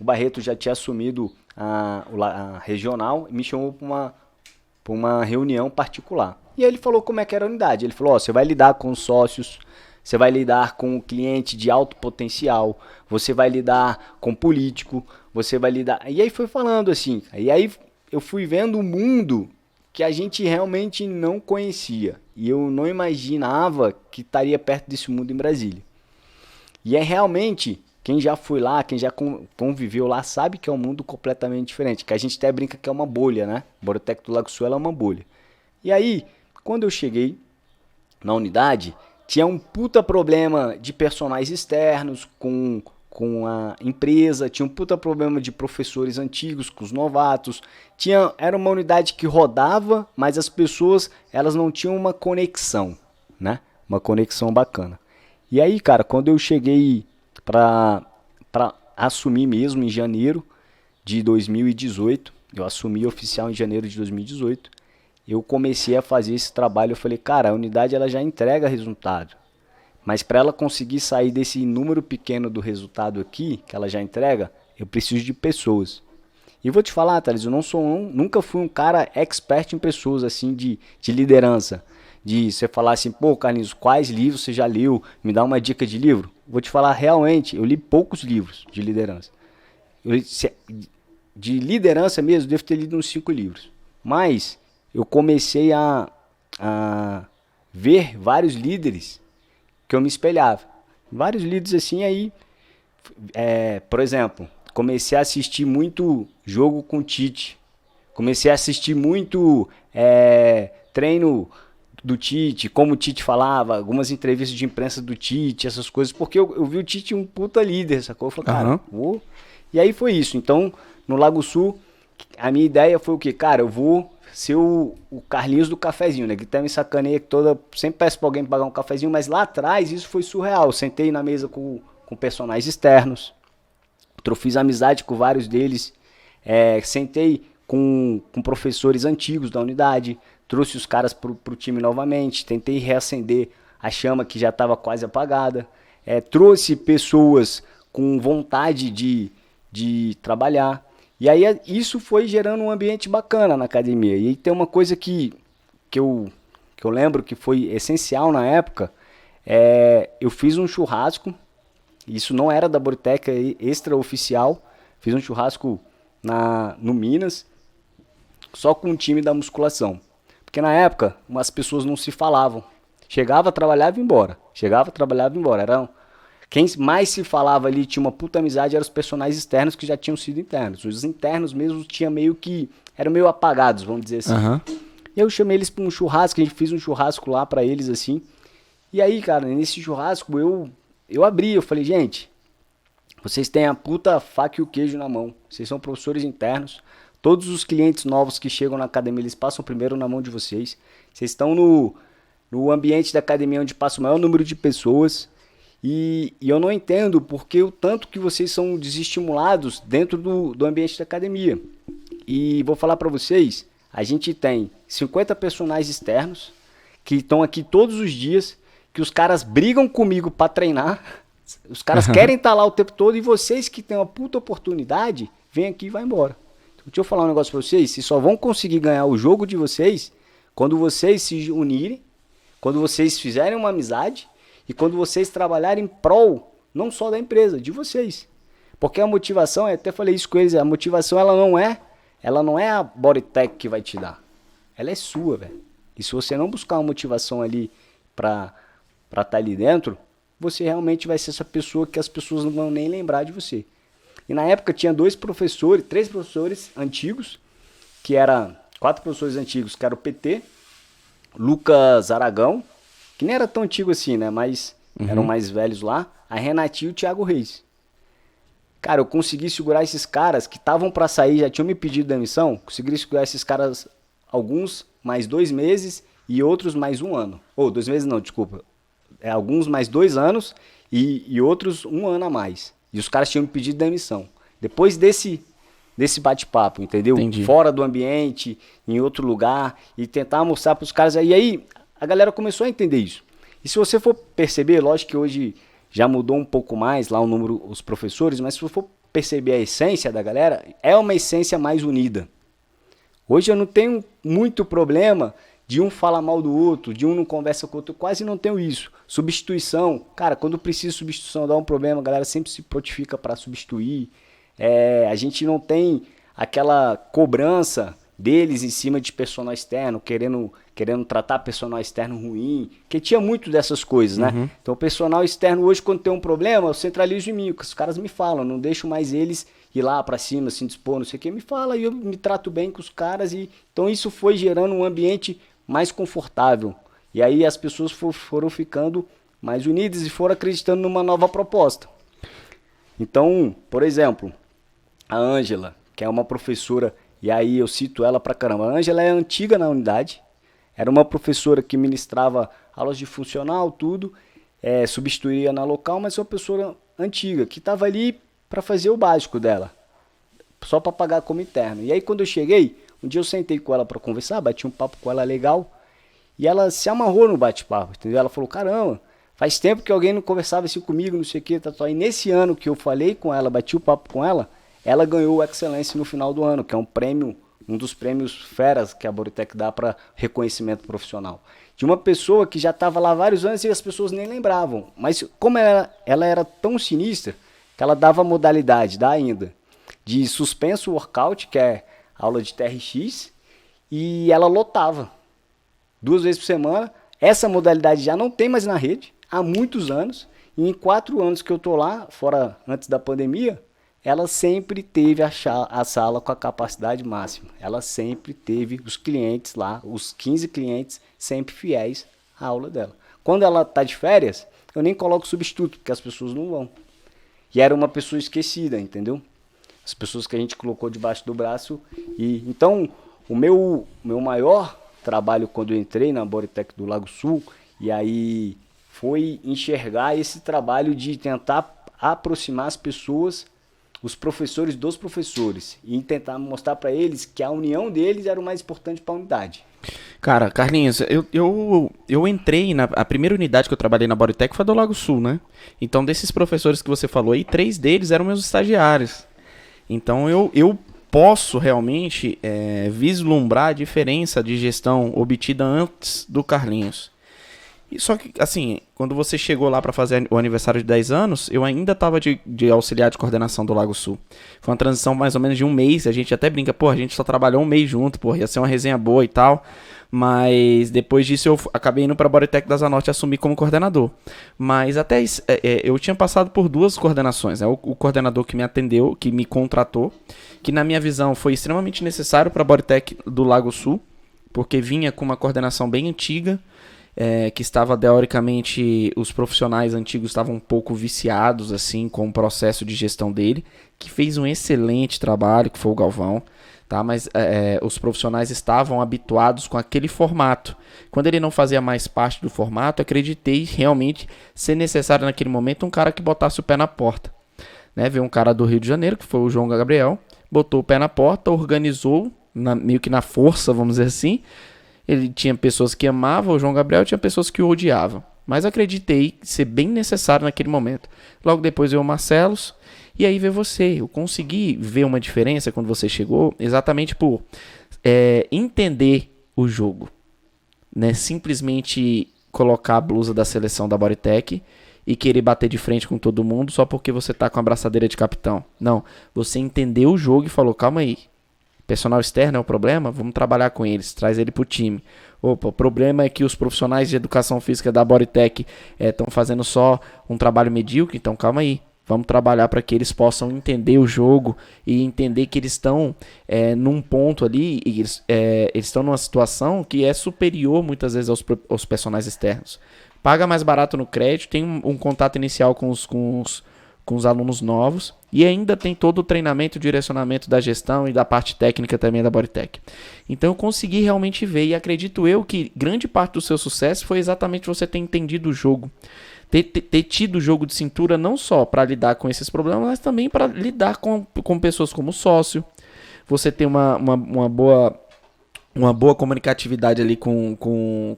[SPEAKER 3] o Barreto já tinha assumido a regional e me chamou para uma reunião particular. E aí ele falou como é que era a unidade. Ele falou, você vai lidar com os sócios, você vai lidar com o cliente de alto potencial, você vai lidar com político, você vai lidar... E aí foi falando assim, e aí eu fui vendo um mundo que a gente realmente não conhecia. E eu não imaginava que estaria perto desse mundo em Brasília. E é realmente, quem já foi lá, quem já conviveu lá, sabe que é um mundo completamente diferente. Que a gente até brinca que é uma bolha, né? O Boritec do Lago Sul é uma bolha. E aí, quando eu cheguei na unidade, tinha um puta problema de personagens externos com a empresa, tinha um puta problema de professores antigos com os novatos. Era uma unidade que rodava, mas as pessoas, elas não tinham uma conexão, né? Uma conexão bacana. E aí, cara, quando eu cheguei pra assumir mesmo em janeiro de 2018, eu assumi oficial em janeiro de 2018, eu comecei a fazer esse trabalho. Eu falei, cara, a unidade ela já entrega resultado, mas para ela conseguir sair desse número pequeno do resultado aqui, que ela já entrega, eu preciso de pessoas. E vou te falar, Thales, eu nunca fui um cara expert em pessoas, assim, de liderança. De você falar assim, pô, Carlinhos, quais livros você já leu? Me dá uma dica de livro. Vou te falar, realmente, eu li poucos livros de liderança. De liderança mesmo, devo ter lido uns 5 livros. Mas eu comecei a ver vários líderes que eu me espelhava. Vários líderes assim, aí, por exemplo, comecei a assistir muito jogo com o Tite. Comecei a assistir muito treino do Tite, como o Tite falava, algumas entrevistas de imprensa do Tite, essas coisas, porque eu vi o Tite um puta líder, sacou? Eu falei, cara, vou... E aí foi isso. Então, no Lago Sul, a minha ideia foi o quê? Cara, eu vou ser o Carlinhos do cafezinho, né? Que até me sacaneia sempre peço pra alguém pagar um cafezinho, mas lá atrás isso foi surreal. Eu sentei na mesa com personagens externos, fiz amizade com vários deles, sentei com professores antigos da unidade, trouxe os caras pro time novamente, tentei reacender a chama que já estava quase apagada, trouxe pessoas com vontade de trabalhar. E aí isso foi gerando um ambiente bacana na academia. E tem uma coisa que eu lembro que foi essencial na época, eu fiz um churrasco, isso não era da Bodytech, é extraoficial, fiz um churrasco no Minas, só com o time da musculação. Porque na época, as pessoas não se falavam. Chegava, trabalhava e ia embora. Chegava, trabalhava e ia embora. Quem mais se falava ali, tinha uma puta amizade, eram os personagens externos que já tinham sido internos. Os internos mesmo eram meio apagados, vamos dizer assim.
[SPEAKER 2] Aham.
[SPEAKER 3] E eu chamei eles pra um churrasco, a gente fez um churrasco lá pra eles, assim. E aí, cara, nesse churrasco eu abri, eu falei, gente, vocês têm a puta faca e o queijo na mão. Vocês são professores internos. Todos os clientes novos que chegam na academia, eles passam primeiro na mão de vocês. Vocês estão no ambiente da academia onde passa o maior número de pessoas. E eu não entendo porque o tanto que vocês são desestimulados dentro do ambiente da academia. E vou falar pra vocês, a gente tem 50 personagens externos que estão aqui todos os dias, que os caras brigam comigo pra treinar. Os caras querem estar lá o tempo todo e vocês que têm uma puta oportunidade, vêm aqui e vai embora. Deixa eu falar um negócio pra vocês, vocês só vão conseguir ganhar o jogo de vocês quando vocês se unirem, quando vocês fizerem uma amizade e quando vocês trabalharem em prol, não só da empresa, de vocês. Porque a motivação, eu até falei isso com eles, a motivação ela não é a Bodytech que vai te dar. Ela é sua, velho. E se você não buscar uma motivação ali pra estar ali dentro, você realmente vai ser essa pessoa que as pessoas não vão nem lembrar de você. E na época tinha três professores antigos, quatro professores antigos, que era o PT, Lucas Aragão, que nem era tão antigo assim, né? Mas eram mais velhos lá, a Renatinha e o Thiago Reis. Cara, eu consegui segurar esses caras que estavam pra sair, já tinham me pedido demissão, consegui segurar esses caras, alguns mais 2 meses e outros mais 1 ano. Ou 2 meses não, desculpa. Alguns mais 2 anos e outros 1 ano a mais. E os caras tinham me pedido demissão. Depois desse bate-papo, entendeu?
[SPEAKER 2] Entendi.
[SPEAKER 3] Fora do ambiente, em outro lugar, e tentar mostrar para os caras. E aí a galera começou a entender isso. E se você for perceber, lógico que hoje já mudou um pouco mais lá o número, os professores, mas se você for perceber a essência da galera, é uma essência mais unida. Hoje eu não tenho muito problema de um falar mal do outro, de um não conversa com o outro, eu quase não tenho isso. Substituição, cara, quando precisa de substituição, dá um problema, a galera sempre se prontifica para substituir. A gente não tem aquela cobrança deles em cima de personal externo, querendo tratar personal externo ruim, que tinha muito dessas coisas, né? Então o personal externo hoje, quando tem um problema, eu centralizo em mim, os caras me falam, não deixo mais eles ir lá pra cima, se dispor, não sei o que, me fala e eu me trato bem com os caras. Então isso foi gerando um ambiente mais confortável. E aí as pessoas foram ficando mais unidas e foram acreditando numa nova proposta. Então, por exemplo, a Ângela, que é uma professora, e aí eu cito ela pra caramba. A Ângela é antiga na unidade, era uma professora que ministrava aulas de funcional, tudo, substituía na local, mas é uma professora antiga, que estava ali para fazer o básico dela, só para pagar como interno. E aí quando eu cheguei, um dia eu sentei com ela para conversar, bati um papo com ela legal, e ela se amarrou no bate-papo, entendeu? Ela falou, caramba, faz tempo que alguém não conversava assim comigo, não sei o que, E nesse ano que eu falei com ela, bati o papo com ela, ela ganhou o Excellence no final do ano, que é um prêmio, um dos prêmios feras que a Bodytech dá para reconhecimento profissional. De uma pessoa que já estava lá há vários anos e as pessoas nem lembravam. Mas como ela era tão sinistra, que ela dava modalidade, dá ainda, de suspenso workout, que é aula de TRX, e ela lotava 2 vezes por semana. Essa modalidade já não tem mais na rede há muitos anos, e em 4 anos que eu tô lá, fora antes da pandemia, ela sempre teve a sala com a capacidade máxima. Ela sempre teve os clientes lá, os 15 clientes sempre fiéis à aula dela. Quando ela tá de férias, eu nem coloco substituto, porque as pessoas não vão. E era uma pessoa esquecida, entendeu? As pessoas que a gente colocou debaixo do braço. Então, o meu maior trabalho quando eu entrei na Bodytech do Lago Sul, e aí foi enxergar esse trabalho de tentar aproximar as pessoas, os professores dos professores, e tentar mostrar para eles que a união deles era o mais importante para a unidade.
[SPEAKER 2] Cara, Carlinhos, eu entrei a primeira unidade que eu trabalhei na Bodytech foi a do Lago Sul, né? Então, desses professores que você falou aí, 3 deles eram meus estagiários. Então, eu posso realmente vislumbrar a diferença de gestão obtida antes do Carlinhos. E só que, assim, quando você chegou lá pra fazer o aniversário de 10 anos, eu ainda tava de auxiliar de coordenação do Lago Sul. Foi uma transição mais ou menos de um mês, a gente até brinca, pô, a gente só trabalhou um mês junto, pô, ia ser uma resenha boa e tal. Mas depois disso eu acabei indo pra Bodytech da Zanorte e assumi como coordenador. Mas até isso, eu tinha passado por duas coordenações, né? O coordenador que me atendeu, que me contratou, que na minha visão foi extremamente necessário pra Bodytech do Lago Sul, porque vinha com uma coordenação bem antiga, que estava teoricamente, os profissionais antigos estavam um pouco viciados assim com o processo de gestão dele, que fez um excelente trabalho, que foi o Galvão, tá? Mas os profissionais estavam habituados com aquele formato. Quando ele não fazia mais parte do formato, acreditei realmente ser necessário naquele momento um cara que botasse o pé na porta, né? Veio um cara do Rio de Janeiro, que foi o João Gabriel, botou o pé na porta, organizou, meio que na força, vamos dizer assim. Ele tinha pessoas que amavam o João Gabriel, tinha pessoas que o odiavam. Mas acreditei ser bem necessário naquele momento. Logo depois veio o Marcelos, e aí veio você. Eu consegui ver uma diferença quando você chegou, exatamente por entender o jogo. Né? Simplesmente colocar a blusa da seleção da Bodytech e querer bater de frente com todo mundo só porque você tá com a braçadeira de capitão. Não, você entendeu o jogo e falou, calma aí. Personal externo é o problema? Vamos trabalhar com eles, traz ele pro time. Opa, o problema é que os profissionais de educação física da Bodytech estão fazendo só um trabalho medíocre, então calma aí. Vamos trabalhar para que eles possam entender o jogo e entender que eles estão num ponto ali, e eles estão numa situação que é superior muitas vezes aos personagens externos. Paga mais barato no crédito, tem um contato inicial com os alunos novos e ainda tem todo o treinamento e direcionamento da gestão e da parte técnica também da Bodytech. Então eu consegui realmente ver e acredito eu que grande parte do seu sucesso foi exatamente você ter entendido o jogo. Ter tido o jogo de cintura não só para lidar com esses problemas, mas também para lidar com pessoas como sócio. Você ter uma boa comunicatividade ali com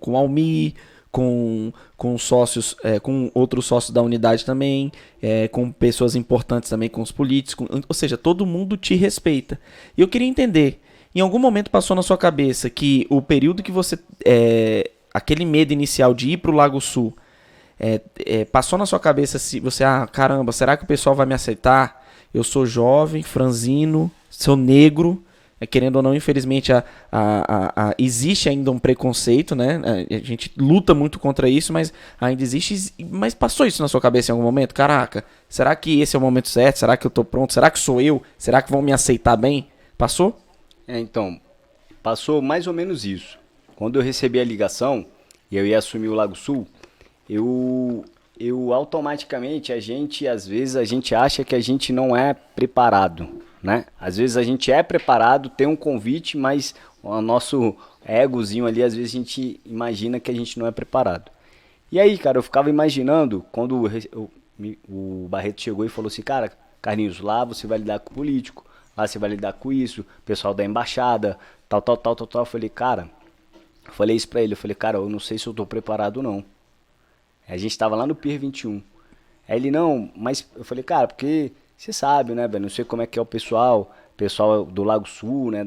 [SPEAKER 2] o Almi, com sócios, com outros sócios da unidade também, com pessoas importantes também, com os políticos, ou seja, todo mundo te respeita. E eu queria entender, em algum momento passou na sua cabeça que o período que você, aquele medo inicial de ir para o Lago Sul, passou na sua cabeça se você, caramba, será que o pessoal vai me aceitar? Eu sou jovem, franzino, sou negro, querendo ou não, infelizmente, existe ainda um preconceito, né? A gente luta muito contra isso, mas ainda existe. Mas passou isso na sua cabeça em algum momento? Caraca, será que esse é o momento certo? Será que eu tô pronto? Será que sou eu? Será que vão me aceitar bem? Passou?
[SPEAKER 3] Então, passou mais ou menos isso. Quando eu recebi a ligação e eu ia assumir o Lago Sul, eu automaticamente, às vezes a gente acha que a gente não é preparado, né? Às vezes a gente é preparado, tem um convite, mas o nosso egozinho ali, às vezes a gente imagina que a gente não é preparado. E aí, cara, eu ficava imaginando, quando o Barreto chegou e falou assim, cara, Carlinhos, lá você vai lidar com o político, lá você vai lidar com isso, pessoal da embaixada, tal. Eu falei, cara, eu falei isso pra ele, eu falei, cara, eu não sei se eu tô preparado não. A gente tava lá no Pier 21. Aí ele, não, mas eu falei, cara, porque você sabe, né, velho, não sei como é que é o pessoal do Lago Sul, né,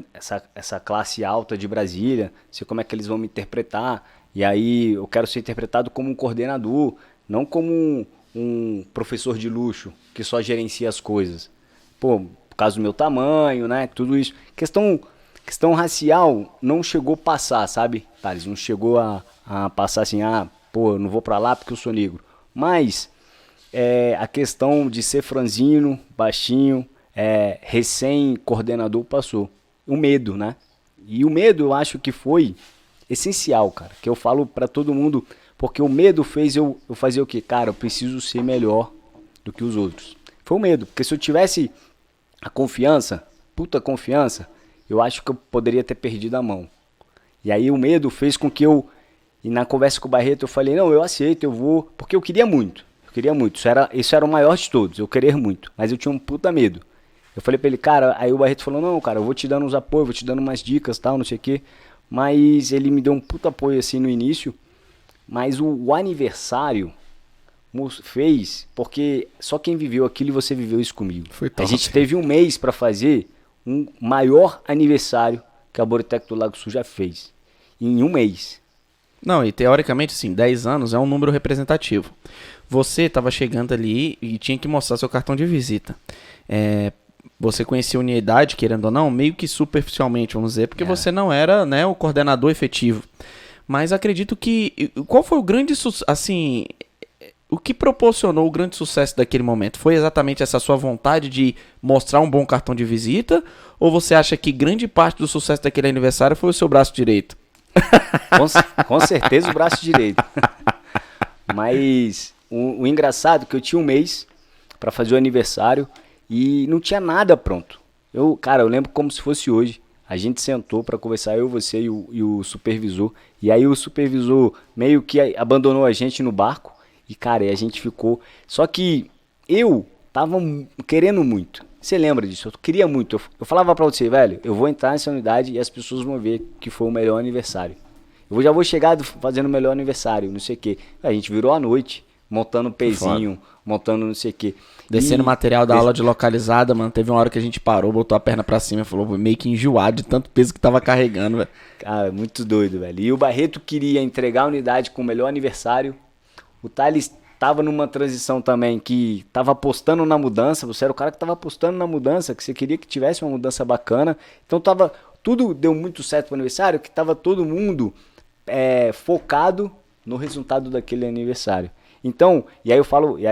[SPEAKER 3] essa classe alta de Brasília, não sei como é que eles vão me interpretar, e aí eu quero ser interpretado como um coordenador, não como um professor de luxo, que só gerencia as coisas. Pô, por causa do meu tamanho, né, tudo isso. Questão racial não chegou a passar, sabe, Thales? Não chegou a passar assim, pô, eu não vou pra lá porque eu sou negro. Mas a questão de ser franzino, baixinho, recém-coordenador passou. O medo, né? E o medo eu acho que foi essencial, cara. Que eu falo pra todo mundo, porque o medo fez eu fazer o quê? Cara, eu preciso ser melhor do que os outros. Foi o medo, porque se eu tivesse a confiança, puta confiança, eu acho que eu poderia ter perdido a mão. E aí o medo fez com que e na conversa com o Barreto eu falei, não, eu aceito, eu vou, porque eu queria muito. Isso era o maior de todos, eu querer muito, mas eu tinha um puta medo. Eu falei pra ele, cara, aí o Barreto falou, não, cara, eu vou te dando uns apoios, vou te dando umas dicas, tal, não sei o quê. Mas ele me deu um puta apoio assim no início, mas o aniversário fez, porque só quem viveu aquilo e você viveu isso comigo.
[SPEAKER 2] Foi top.
[SPEAKER 3] A gente teve um mês pra fazer um maior aniversário que a Bodytech do Lago Sul já fez, em um mês.
[SPEAKER 2] Não, e teoricamente, assim, 10 anos é um número representativo. Você estava chegando ali e tinha que mostrar seu cartão de visita. Você conhecia a unidade, querendo ou não, meio que superficialmente, vamos dizer, porque você não era, né, o coordenador efetivo. Mas acredito que... Qual foi o grande sucesso, assim... O que proporcionou o grande sucesso daquele momento? Foi exatamente essa sua vontade de mostrar um bom cartão de visita? Ou você acha que grande parte do sucesso daquele aniversário foi o seu braço direito?
[SPEAKER 3] Com certeza o braço direito. Mas o engraçado é que eu tinha um mês para fazer o aniversário e não tinha nada pronto. Eu lembro como se fosse hoje. A gente sentou para conversar, eu, você e o supervisor. E aí o supervisor meio que abandonou a gente no barco. E, cara, a gente ficou... Só que eu tava querendo muito. Você lembra disso? Eu queria muito. Eu falava pra você, velho, eu vou entrar nessa unidade e as pessoas vão ver que foi o melhor aniversário. Eu já vou chegar fazendo o melhor aniversário, não sei o quê. A gente virou à noite, montando pezinho, montando não sei o quê.
[SPEAKER 2] Descendo material da aula de localizada, mano. Teve uma hora que a gente parou, botou a perna pra cima e falou, meio que enjoado de tanto peso que tava carregando, velho.
[SPEAKER 3] Cara, muito doido, velho. E o Barreto queria entregar a unidade com o melhor aniversário. O Thales tava numa transição também que tava apostando na mudança. Você era o cara que tava apostando na mudança, que você queria que tivesse uma mudança bacana. Então tudo deu muito certo pro aniversário, que tava todo mundo focado no resultado daquele aniversário. Então, e aí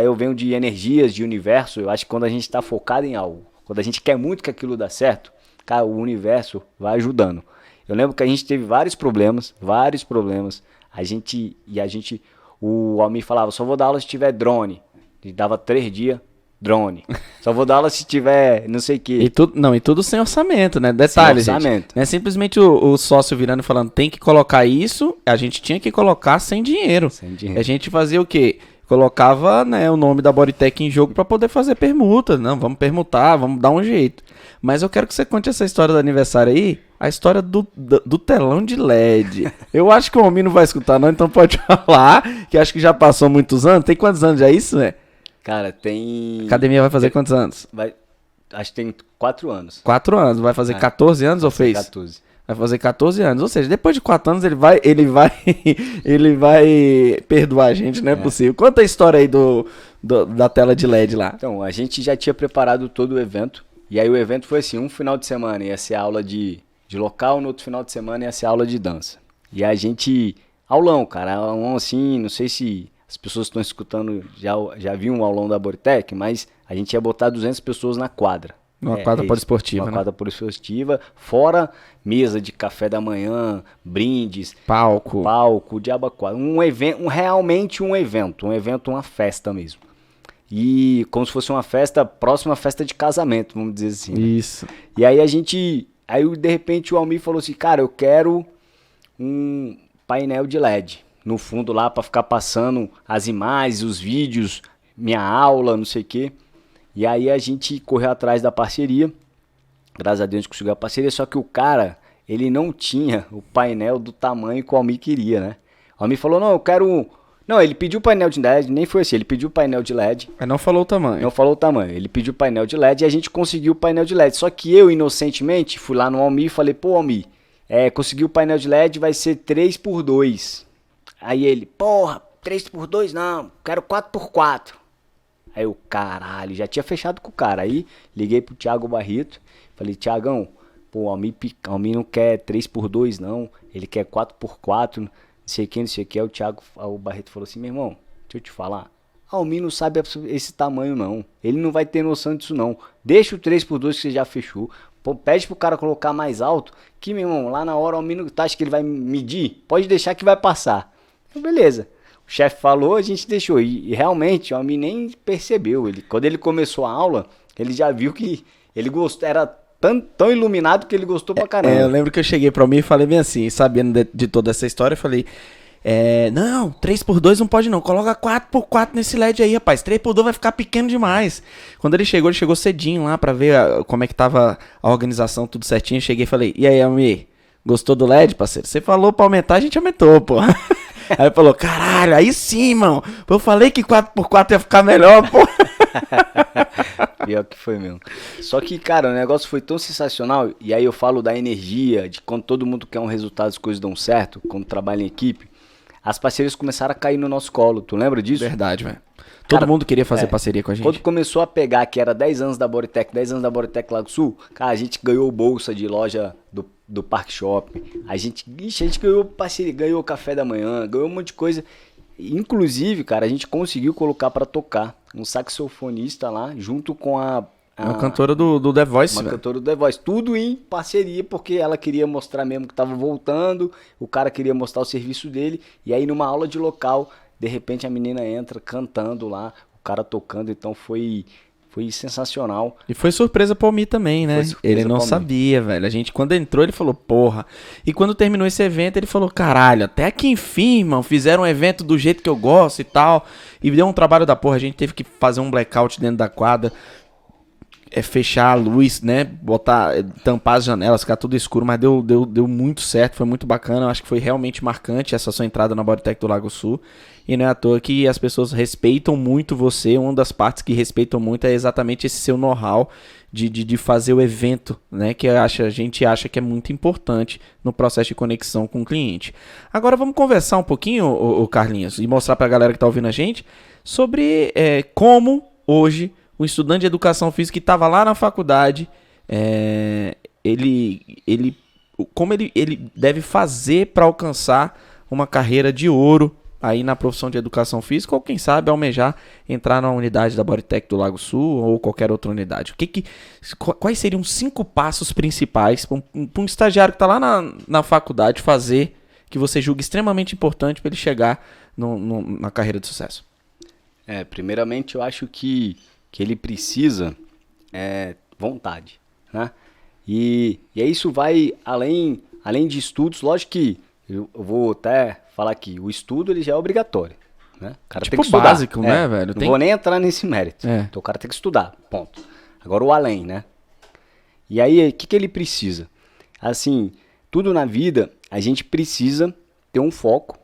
[SPEAKER 3] eu venho de energias, de universo. Eu acho que quando a gente tá focado em algo, quando a gente quer muito que aquilo dá certo, cara, o universo vai ajudando. Eu lembro que a gente teve vários problemas. O Almir falava, só vou dar aula se tiver drone. E dava 3 dias, drone. Só vou dar aula se tiver não sei o quê.
[SPEAKER 2] E tudo sem orçamento, né? Detalhe,
[SPEAKER 3] sem orçamento.
[SPEAKER 2] Gente. Não é simplesmente o sócio virando e falando, tem que colocar isso. A gente tinha que colocar sem dinheiro. A gente fazia o quê? Colocava, né, o nome da Bodytech em jogo para poder fazer permuta. Não, vamos permutar, vamos dar um jeito. Mas eu quero que você conte essa história do aniversário aí. A história do telão de LED. Eu acho que o Almir não vai escutar não, então pode falar, que acho que já passou muitos anos. Tem quantos anos já isso, né?
[SPEAKER 3] Cara, tem...
[SPEAKER 2] Academia vai fazer quantos anos?
[SPEAKER 3] Acho que tem 4 anos.
[SPEAKER 2] 4 anos. Vai fazer 14 anos ou fez?
[SPEAKER 3] 14.
[SPEAKER 2] Vai fazer 14 anos. Ou seja, depois de 4 anos ele vai perdoar a gente, não é possível. Conta a história aí da tela de LED lá.
[SPEAKER 3] Então, a gente já tinha preparado todo o evento. E aí o evento foi assim, um final de semana ia ser aula de local, no outro final de semana ia ser aula de dança. E a gente, aulão, cara, aulão assim, não sei se as pessoas que estão escutando já viram um aulão da Bodytech, mas a gente ia botar 200 pessoas na quadra.
[SPEAKER 2] Uma quadra poliesportiva, né?
[SPEAKER 3] Uma quadra poliesportiva, fora mesa de café da manhã, brindes, palco, diabo quadra. Realmente um evento, uma festa mesmo. E como se fosse uma festa, próxima festa de casamento, vamos dizer assim.
[SPEAKER 2] Isso.
[SPEAKER 3] E aí de repente o Almir falou assim, cara, eu quero um painel de LED no fundo lá para ficar passando as imagens, os vídeos, minha aula, não sei o quê. E aí a gente correu atrás da parceria, graças a Deus a gente conseguiu a parceria, só que o cara, ele não tinha o painel do tamanho que o Almir queria, né? O Almir falou, não, eu quero... Não, ele pediu painel de LED, nem foi assim, ele pediu painel de LED.
[SPEAKER 2] Mas não falou o tamanho.
[SPEAKER 3] Não falou o tamanho, ele pediu painel de LED e a gente conseguiu o painel de LED. Só que eu, inocentemente, fui lá no Almir e falei, pô, Almir, consegui o painel de LED, vai ser 3x2. Aí ele, porra, 3x2 não, quero 4x4. Aí eu, caralho, já tinha fechado com o cara. Aí liguei pro Thiago Barreto, falei, Thiagão, pô, o Almir não quer 3x2 não, ele quer 4x4, não sei o que. Aí o Barreto falou assim, meu irmão, deixa eu te falar, Almir não sabe esse tamanho não, ele não vai ter noção disso não, deixa o 3x2 que você já fechou, pô, pede pro cara colocar mais alto, que meu irmão, lá na hora o Almir não acha que ele vai medir, pode deixar que vai passar. Então, beleza. O chefe falou, a gente deixou. E realmente, o Almir nem percebeu. Quando ele começou a aula, ele já viu que ele gostou. Era tão iluminado que ele gostou pra caramba.
[SPEAKER 2] Eu lembro que eu cheguei pra Almir e falei bem assim, sabendo de toda essa história, eu falei... não, 3x2 não pode não, coloca 4x4 nesse LED aí, rapaz, 3x2 vai ficar pequeno demais. Quando ele chegou cedinho lá pra ver como é que tava a organização, tudo certinho. Eu cheguei e falei, e aí, Almir, gostou do LED, parceiro? Você falou pra aumentar, a gente aumentou, pô. Aí ele falou, caralho, aí sim, mano. Eu falei que 4x4 ia ficar melhor, pô.
[SPEAKER 3] Pior que foi mesmo. Só que, cara, o negócio foi tão sensacional. E aí eu falo da energia, de quando todo mundo quer um resultado, as coisas dão certo, quando trabalha em equipe. as parcerias começaram a cair no nosso colo. Tu lembra disso?
[SPEAKER 2] Verdade, velho. Todo mundo queria fazer parceria com a gente.
[SPEAKER 3] Quando começou a pegar, que era 10 anos da Bodytech, 10 anos da Bodytech Lago Sul, cara, a gente ganhou bolsa de loja do Parque Shopping. A gente ganhou parceria, ganhou café da manhã, ganhou um monte de coisa. Inclusive, cara, a gente conseguiu colocar pra tocar um saxofonista lá, junto com
[SPEAKER 2] Uma cantora do The Voice,
[SPEAKER 3] uma
[SPEAKER 2] velho.
[SPEAKER 3] cantora do The Voice. Tudo em parceria, porque ela queria mostrar mesmo que tava voltando, o cara queria mostrar o serviço dele, e aí numa aula de local, de repente a menina entra cantando lá, o cara tocando, então foi sensacional.
[SPEAKER 2] E foi surpresa pra mim também, né?
[SPEAKER 3] Foi surpresa
[SPEAKER 2] Ele não
[SPEAKER 3] pra mim.
[SPEAKER 2] sabia, velho. A gente, quando entrou, ele falou, porra. E quando terminou esse evento, ele falou, caralho, até que enfim, irmão, fizeram um evento do jeito que eu gosto e tal. E deu um trabalho da porra. A gente teve que fazer um blackout dentro da quadra. Fechar a luz, né? Tampar as janelas, ficar tudo escuro, mas deu muito certo, foi muito bacana. Eu acho que foi realmente marcante essa sua entrada na Bodytech do Lago Sul. E não é à toa que as pessoas respeitam muito você. Uma das partes que respeitam muito é exatamente esse seu know-how de fazer o evento, né? Que a gente acha que é muito importante no processo de conexão com o cliente. Agora vamos conversar um pouquinho, o Carlinhos, e mostrar pra galera que tá ouvindo a gente sobre como hoje um estudante de educação física que estava lá na faculdade, como ele deve fazer para alcançar uma carreira de ouro aí na profissão de educação física, ou quem sabe almejar entrar na unidade da Bodytech do Lago Sul ou qualquer outra unidade. Quais seriam 5 passos principais para um estagiário que está lá na faculdade fazer, que você julga extremamente importante para ele chegar na carreira de sucesso?
[SPEAKER 3] Primeiramente eu acho que ele precisa vontade, né? E aí isso vai além de estudos. Lógico que eu vou até falar que o estudo ele já é obrigatório, né? O cara
[SPEAKER 2] Tipo
[SPEAKER 3] tem que estudar.
[SPEAKER 2] básico, né, velho?
[SPEAKER 3] Não vou nem entrar nesse mérito.
[SPEAKER 2] É.
[SPEAKER 3] Então o cara tem que estudar, ponto. Agora o além, né? E aí o que ele precisa? Assim, tudo na vida a gente precisa ter um foco.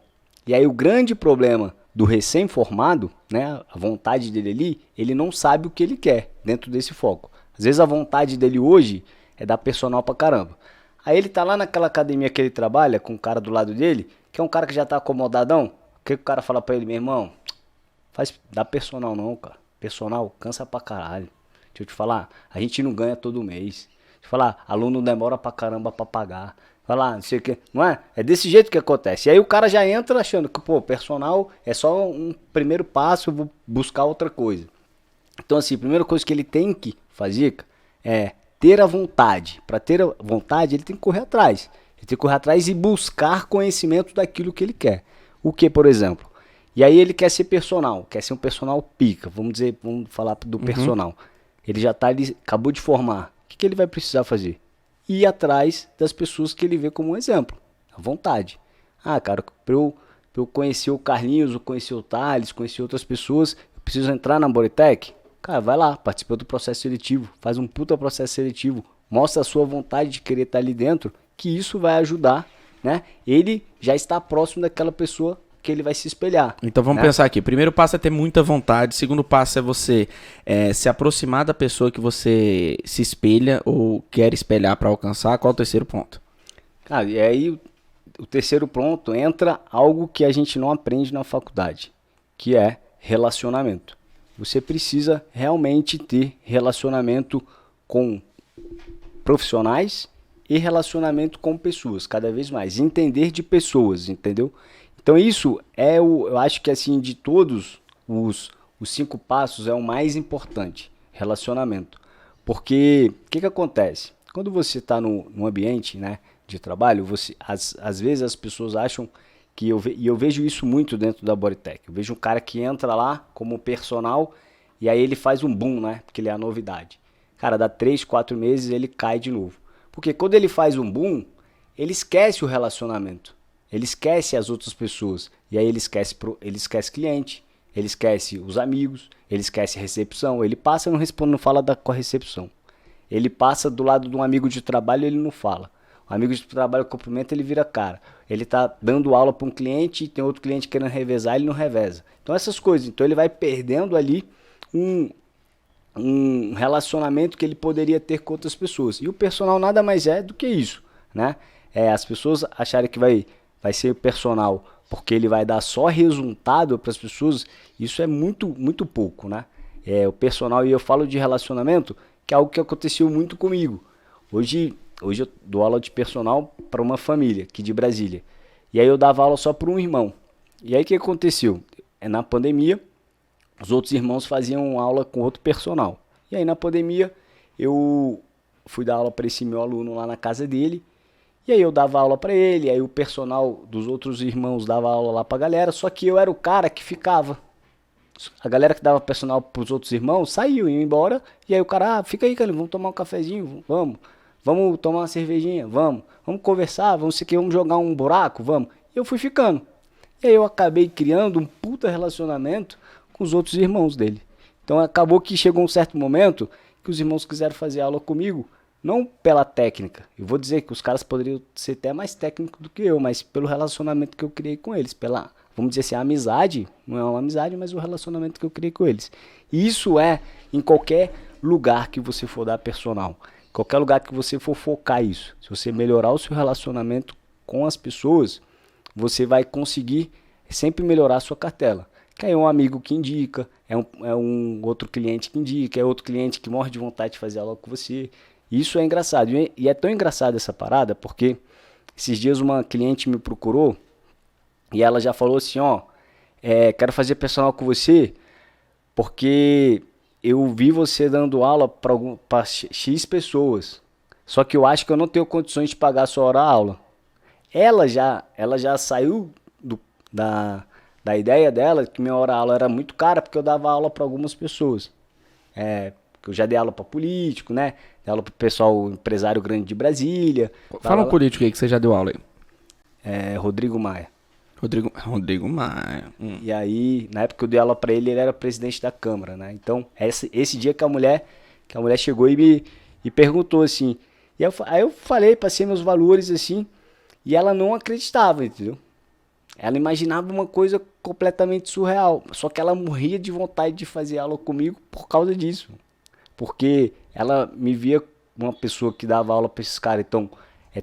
[SPEAKER 3] E aí o grande problema do recém-formado, né, a vontade dele ali, ele não sabe o que ele quer dentro desse foco. Às vezes a vontade dele hoje é dar personal pra caramba. Aí ele tá lá naquela academia que ele trabalha, com o cara do lado dele, que é um cara que já tá acomodadão. O que o cara fala pra ele? Meu irmão, dá personal não, cara. Personal cansa pra caralho. Deixa eu te falar, a gente não ganha todo mês. Deixa eu falar, aluno demora pra caramba pra pagar. Vai lá, não sei o que, não é? É desse jeito que acontece. E aí o cara já entra achando que, personal é só um primeiro passo, eu vou buscar outra coisa. Então, assim, a primeira coisa que ele tem que fazer é ter a vontade. Para ter a vontade, ele tem que correr atrás. Ele tem que correr atrás e buscar conhecimento daquilo que ele quer. O que, por exemplo? E aí ele quer ser personal, quer ser um personal pica. Vamos falar do personal. Ele já tá ali, acabou de formar. O que ele vai precisar fazer? Ir atrás das pessoas que ele vê como um exemplo. A vontade. Ah, cara, pra eu conhecer o Carlinhos, ou conhecer o Thales, conhecer outras pessoas, eu preciso entrar na Bodytech? Cara, vai lá, participa do processo seletivo, faz um puta processo seletivo, mostra a sua vontade de querer estar ali dentro, que isso vai ajudar, né? Ele já está próximo daquela pessoa que ele vai se espelhar.
[SPEAKER 2] Então vamos pensar aqui. Primeiro passo é ter muita vontade. Segundo passo é você se aproximar da pessoa que você se espelha ou quer espelhar para alcançar. Qual é o terceiro ponto?
[SPEAKER 3] Cara, e aí o terceiro ponto entra algo que a gente não aprende na faculdade, que é relacionamento. Você precisa realmente ter relacionamento com profissionais e relacionamento com pessoas, cada vez mais. Entender de pessoas, entendeu? Então isso eu acho que assim, de todos os 5 passos é o mais importante, relacionamento. Porque o que acontece? Quando você está num ambiente, né, de trabalho, às vezes as pessoas acham que e eu vejo isso muito dentro da Bodytech. Eu vejo um cara que entra lá como personal e aí ele faz um boom, né, porque ele é a novidade. Cara, dá 3, 4 meses ele cai de novo. Porque quando ele faz um boom, ele esquece o relacionamento. Ele esquece as outras pessoas. E aí ele esquece cliente, ele esquece os amigos, ele esquece a recepção. Ele passa e não fala com a recepção. Ele passa do lado de um amigo de trabalho e ele não fala. O amigo de trabalho cumprimenta, ele vira cara. Ele tá dando aula para um cliente e tem outro cliente querendo revezar, ele não reveza. Então essas coisas. Então ele vai perdendo ali um relacionamento que ele poderia ter com outras pessoas. E o personal nada mais é do que isso, né? As pessoas acharem que vai ser personal porque ele vai dar só resultado para as pessoas, isso é muito, muito pouco, né? O personal, e eu falo de relacionamento, que é algo que aconteceu muito comigo. Hoje eu dou aula de personal para uma família aqui de Brasília. E aí eu dava aula só para um irmão. E aí o que aconteceu? Na pandemia, os outros irmãos faziam aula com outro personal. E aí na pandemia, eu fui dar aula para esse meu aluno lá na casa dele. E aí eu dava aula para ele, aí o personal dos outros irmãos dava aula lá pra galera. Só que eu era o cara que ficava. A galera que dava personal pros outros irmãos saiu, ia embora. E aí o cara, fica aí, cara, vamos tomar um cafezinho, vamos. Vamos tomar uma cervejinha, vamos conversar, vamos jogar um buraco, vamos. E eu fui ficando. E aí eu acabei criando um puta relacionamento com os outros irmãos dele. Então acabou que chegou um certo momento que os irmãos quiseram fazer aula comigo, não pela técnica. Eu vou dizer que os caras poderiam ser até mais técnicos do que eu, mas pelo relacionamento que eu criei com eles, pela, vamos dizer assim, a amizade, não é uma amizade, mas o relacionamento que eu criei com eles. E isso é em qualquer lugar que você for dar personal. Qualquer lugar que você for focar isso, se você melhorar o seu relacionamento com as pessoas, você vai conseguir sempre melhorar a sua cartela. Que é um amigo que indica, é um outro cliente que indica, é outro cliente que morre de vontade de fazer aula com você. Isso é engraçado. E é tão engraçado essa parada, porque esses dias uma cliente me procurou e ela já falou assim, quero fazer personal com você porque eu vi você dando aula para X pessoas, só que eu acho que eu não tenho condições de pagar a sua hora-aula. Ela já saiu da ideia dela que minha hora-aula era muito cara porque eu dava aula para algumas pessoas. Eu já dei aula para político, né? Dei aula para o pessoal empresário grande de Brasília.
[SPEAKER 2] Fala um político aí que você já deu aula aí.
[SPEAKER 3] Rodrigo Maia.
[SPEAKER 2] Rodrigo Maia.
[SPEAKER 3] E aí, na época que eu dei aula pra ele era presidente da Câmara, né? Então, esse dia que a mulher chegou e me perguntou assim. E aí eu falei, passei meus valores assim, e ela não acreditava, entendeu? Ela imaginava uma coisa completamente surreal, só que ela morria de vontade de fazer aula comigo por causa disso. Porque ela me via uma pessoa que dava aula pra esses caras, então,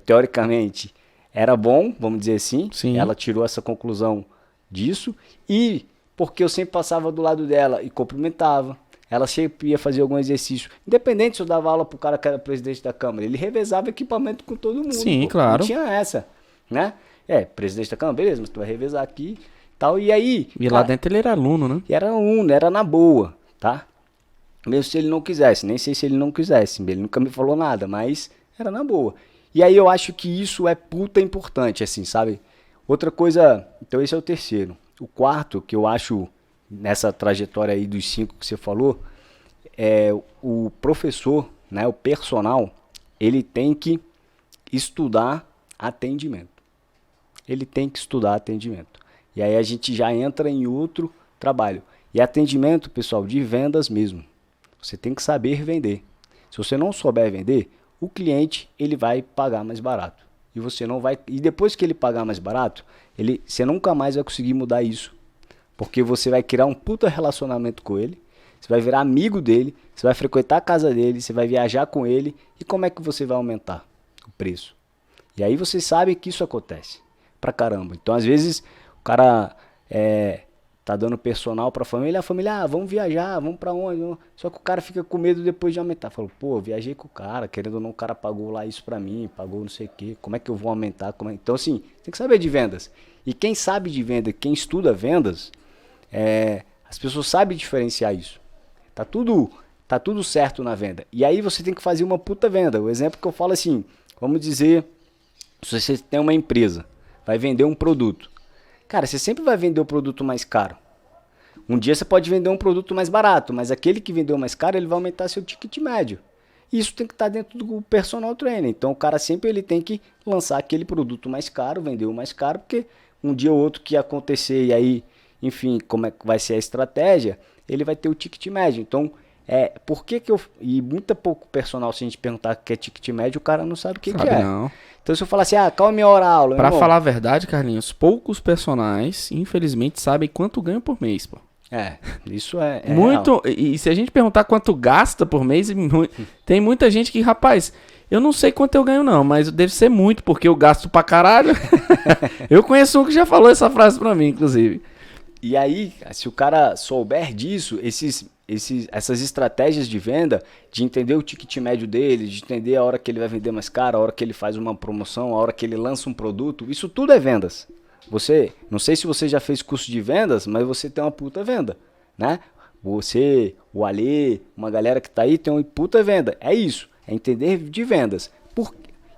[SPEAKER 3] teoricamente era bom, vamos dizer assim.
[SPEAKER 2] Sim.
[SPEAKER 3] Ela tirou essa conclusão disso. E porque eu sempre passava do lado dela e cumprimentava. Ela sempre ia fazer algum exercício. Independente se eu dava aula pro cara que era presidente da Câmara. Ele revezava equipamento com todo mundo.
[SPEAKER 2] Sim, claro.
[SPEAKER 3] Não tinha essa, né? Presidente da Câmara, beleza, mas tu vai revezar aqui e tal. E aí...
[SPEAKER 2] E lá dentro ele era aluno, né?
[SPEAKER 3] E era aluno, era na boa, tá? Mesmo se ele não quisesse. Nem sei se ele não quisesse. Ele nunca me falou nada, mas era na boa. E aí eu acho que isso é puta importante, assim, sabe? Outra coisa, então esse é o terceiro. O quarto, que eu acho, nessa trajetória aí dos 5 que você falou, é o professor, né, o personal, ele tem que estudar atendimento. Ele tem que estudar atendimento. E aí a gente já entra em outro trabalho. E atendimento, pessoal, de vendas mesmo. Você tem que saber vender. Se você não souber vender, o cliente ele vai pagar mais barato. E você não vai. E depois que ele pagar mais barato, você nunca mais vai conseguir mudar isso. Porque você vai criar um puta relacionamento com ele, você vai virar amigo dele, você vai frequentar a casa dele, você vai viajar com ele. E como é que você vai aumentar o preço? E aí você sabe que isso acontece pra caramba. Então às vezes o cara tá dando personal pra família, a família, vamos viajar, vamos pra onde? Só que o cara fica com medo depois de aumentar. Fala, pô, viajei com o cara, querendo ou não, o cara pagou lá isso pra mim, pagou não sei o quê, como é que eu vou aumentar? Então assim, tem que saber de vendas. E quem sabe de venda, quem estuda vendas, as pessoas sabem diferenciar isso. Tá tudo certo na venda. E aí você tem que fazer uma puta venda. O exemplo que eu falo assim, vamos dizer, se você tem uma empresa, vai vender um produto. Cara, você sempre vai vender o produto mais caro. Um dia você pode vender um produto mais barato, mas aquele que vendeu mais caro, ele vai aumentar seu ticket médio. Isso tem que estar dentro do personal trainer. Então o cara sempre ele tem que lançar aquele produto mais caro, vender o mais caro, porque um dia ou outro que acontecer e aí, enfim, como é que vai ser a estratégia, ele vai ter o ticket médio. Então, por que eu... E muito pouco personal, se a gente perguntar o que é ticket médio, o cara não sabe o que é.
[SPEAKER 2] Não.
[SPEAKER 3] Então se eu falar assim, qual é a minha hora-aula?
[SPEAKER 2] Pra falar a verdade, Carlinhos, poucos personagens, infelizmente, sabem quanto ganham por mês, pô.
[SPEAKER 3] Isso é
[SPEAKER 2] muito. E se a gente perguntar quanto gasta por mês, tem muita gente que, rapaz, Eu não sei quanto eu ganho não, mas deve ser muito, porque eu gasto pra caralho. Eu conheço um que já falou essa frase pra mim, inclusive.
[SPEAKER 3] E aí, se o cara souber disso, essas estratégias de venda, de entender o ticket médio dele, de entender a hora que ele vai vender mais caro, a hora que ele faz uma promoção, a hora que ele lança um produto, isso tudo é vendas. Não sei se você já fez curso de vendas, mas você tem uma puta venda, né? Você, o Alê, uma galera que tá aí tem uma puta venda. É isso, é entender de vendas.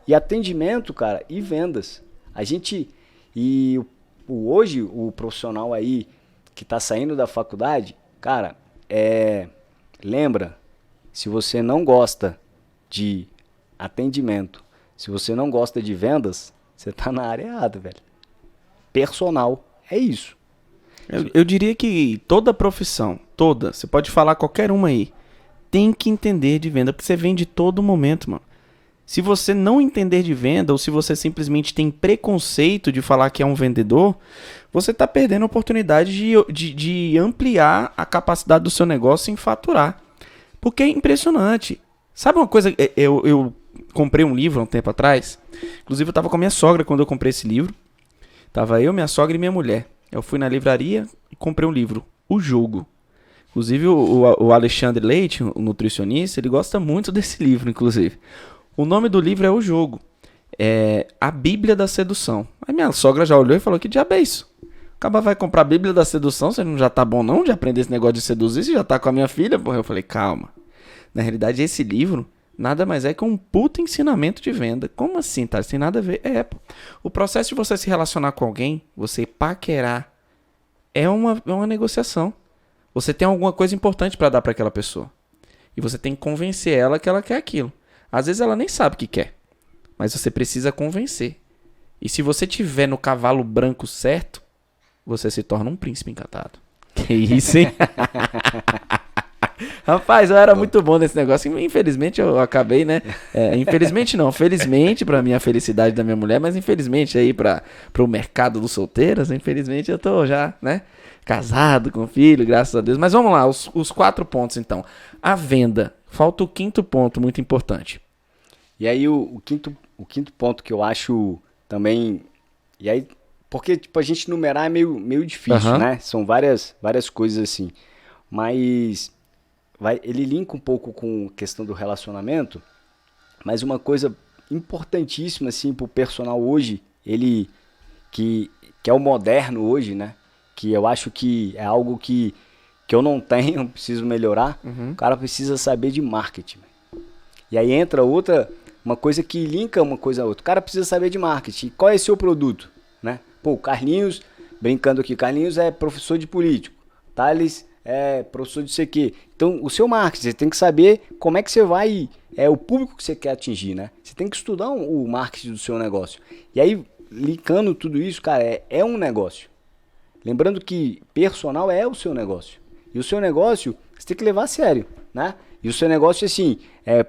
[SPEAKER 3] E atendimento, cara, e vendas. Hoje, o profissional aí que tá saindo da faculdade, cara, lembra, se você não gosta de atendimento, se você não gosta de vendas, você tá na área errada, velho. Personal, é isso.
[SPEAKER 2] Eu diria que toda profissão, você pode falar qualquer uma aí, tem que entender de venda, porque você vende todo momento, mano. Se você não entender de venda, ou se você simplesmente tem preconceito de falar que é um vendedor, você está perdendo a oportunidade de ampliar a capacidade do seu negócio em faturar. Porque é impressionante. Sabe uma coisa? Eu comprei um livro há um tempo atrás. Inclusive eu estava com a minha sogra quando eu comprei esse livro. Tava eu, minha sogra e minha mulher. Eu fui na livraria e comprei um livro, O Jogo. Inclusive o Alexandre Leite, o nutricionista, ele gosta muito desse livro, inclusive. O nome do livro é O Jogo. É A Bíblia da Sedução. Aí minha sogra já olhou e falou, que diabo é isso? Acaba vai comprar a Bíblia da Sedução, você não já tá bom não de aprender esse negócio de seduzir, você já tá com a minha filha? Porra, eu falei, calma. Na realidade, esse livro nada mais é que um puta ensinamento de venda. Como assim, tá? Isso tem nada a ver. Pô. O processo de você se relacionar com alguém, você paquerar, é uma negociação. Você tem alguma coisa importante pra dar pra aquela pessoa. E você tem que convencer ela que ela quer aquilo. Às vezes ela nem sabe o que quer, mas você precisa convencer. E se você tiver no cavalo branco certo, você se torna um príncipe encantado. Que isso, hein? Rapaz, eu era muito bom nesse negócio. Infelizmente eu acabei, né? Infelizmente não, felizmente pra minha felicidade da minha mulher, mas infelizmente aí pro mercado dos solteiros, infelizmente eu tô já, né? Casado com filho, graças a Deus. Mas vamos lá, os 4 pontos então. A venda. Falta o 5º ponto, muito importante.
[SPEAKER 3] E aí o quinto ponto que eu acho também... E aí, porque tipo, a gente numerar é meio difícil, né? São várias coisas assim. Mas ele linka um pouco com a questão do relacionamento. Mas uma coisa importantíssima assim, pro personal hoje, ele que é o moderno hoje, né? Que eu acho que é algo que eu não tenho, preciso melhorar. O cara precisa saber de marketing. E aí entra uma coisa que linka uma coisa a outra. O cara precisa saber de marketing. Qual é o seu produto? Né? Pô, o Carlinhos, brincando aqui, Carlinhos é professor de político. Thales é professor de sei quê. Então, o seu marketing, você tem que saber como é que você vai... o público que você quer atingir, né? Você tem que estudar o marketing do seu negócio. E aí, linkando tudo isso, cara, é um negócio. Lembrando que personal é o seu negócio. E o seu negócio, você tem que levar a sério, né? E o seu negócio, assim,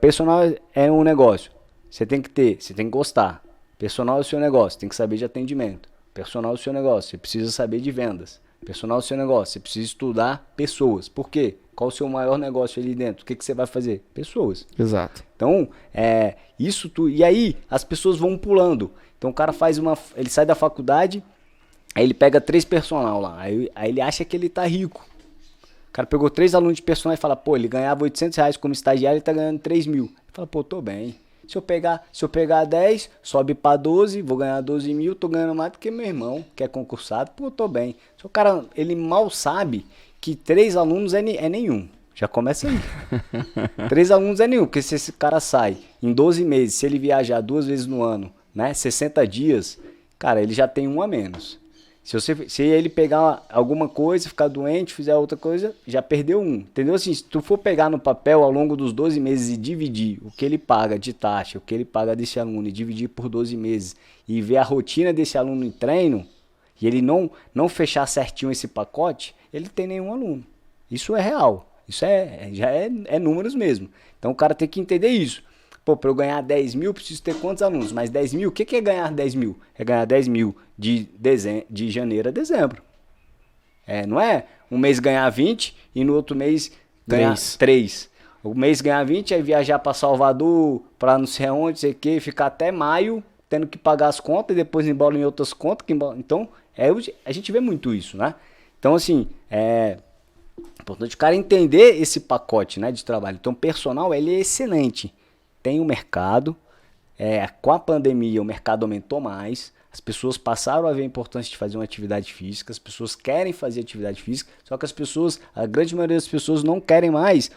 [SPEAKER 3] personal é um negócio. Você tem que gostar. Personal é o seu negócio, você tem que saber de atendimento. Personal é o seu negócio, você precisa saber de vendas. Personal é o seu negócio, você precisa estudar pessoas. Por quê? Qual o seu maior negócio ali dentro? O que você vai fazer? Pessoas.
[SPEAKER 2] Exato.
[SPEAKER 3] Então, isso tudo. E aí, as pessoas vão pulando. Então, o cara ele sai da faculdade, aí ele pega 3 personal lá. Aí ele acha que ele tá rico. O cara pegou 3 alunos de personal e fala, pô, ele ganhava R$800 como estagiário, ele tá ganhando 3 mil. Ele fala, pô, tô bem. Se eu pegar 10, sobe pra 12, vou ganhar 12 mil, tô ganhando mais do que meu irmão, que é concursado, pô, tô bem. Se o cara, ele mal sabe que 3 alunos é nenhum. Já começa aí. 3 alunos é nenhum, porque se esse cara sai em 12 meses, se ele viajar 2 vezes no ano, né, 60 dias, cara, ele já tem 1 a menos. Se ele pegar alguma coisa, ficar doente, fizer outra coisa, já perdeu 1. Entendeu? Assim, se tu for pegar no papel ao longo dos 12 meses e dividir o que ele paga de taxa, o que ele paga desse aluno, e dividir por 12 meses, e ver a rotina desse aluno em treino, e ele não fechar certinho esse pacote, ele tem nenhum aluno. Isso é real. Isso já é números mesmo. Então o cara tem que entender isso. Pô, para eu ganhar 10 mil, preciso ter quantos alunos? Mas 10 mil, o que é ganhar 10 mil? É ganhar 10 mil de janeiro a dezembro. Não é um mês ganhar 20 e no outro mês ganhar 3. o mês ganhar 20, aí viajar pra Salvador, pra não sei aonde, não sei o que, ficar até maio, tendo que pagar as contas e depois embola em outras contas. Então, a gente vê muito isso, né? Então, assim, é importante o cara entender esse pacote, né, de trabalho. Então, o personal, ele é excelente. Tem o mercado, com a pandemia o mercado aumentou mais, as pessoas passaram a ver a importância de fazer uma atividade física, as pessoas querem fazer atividade física, só que a grande maioria das pessoas não querem mais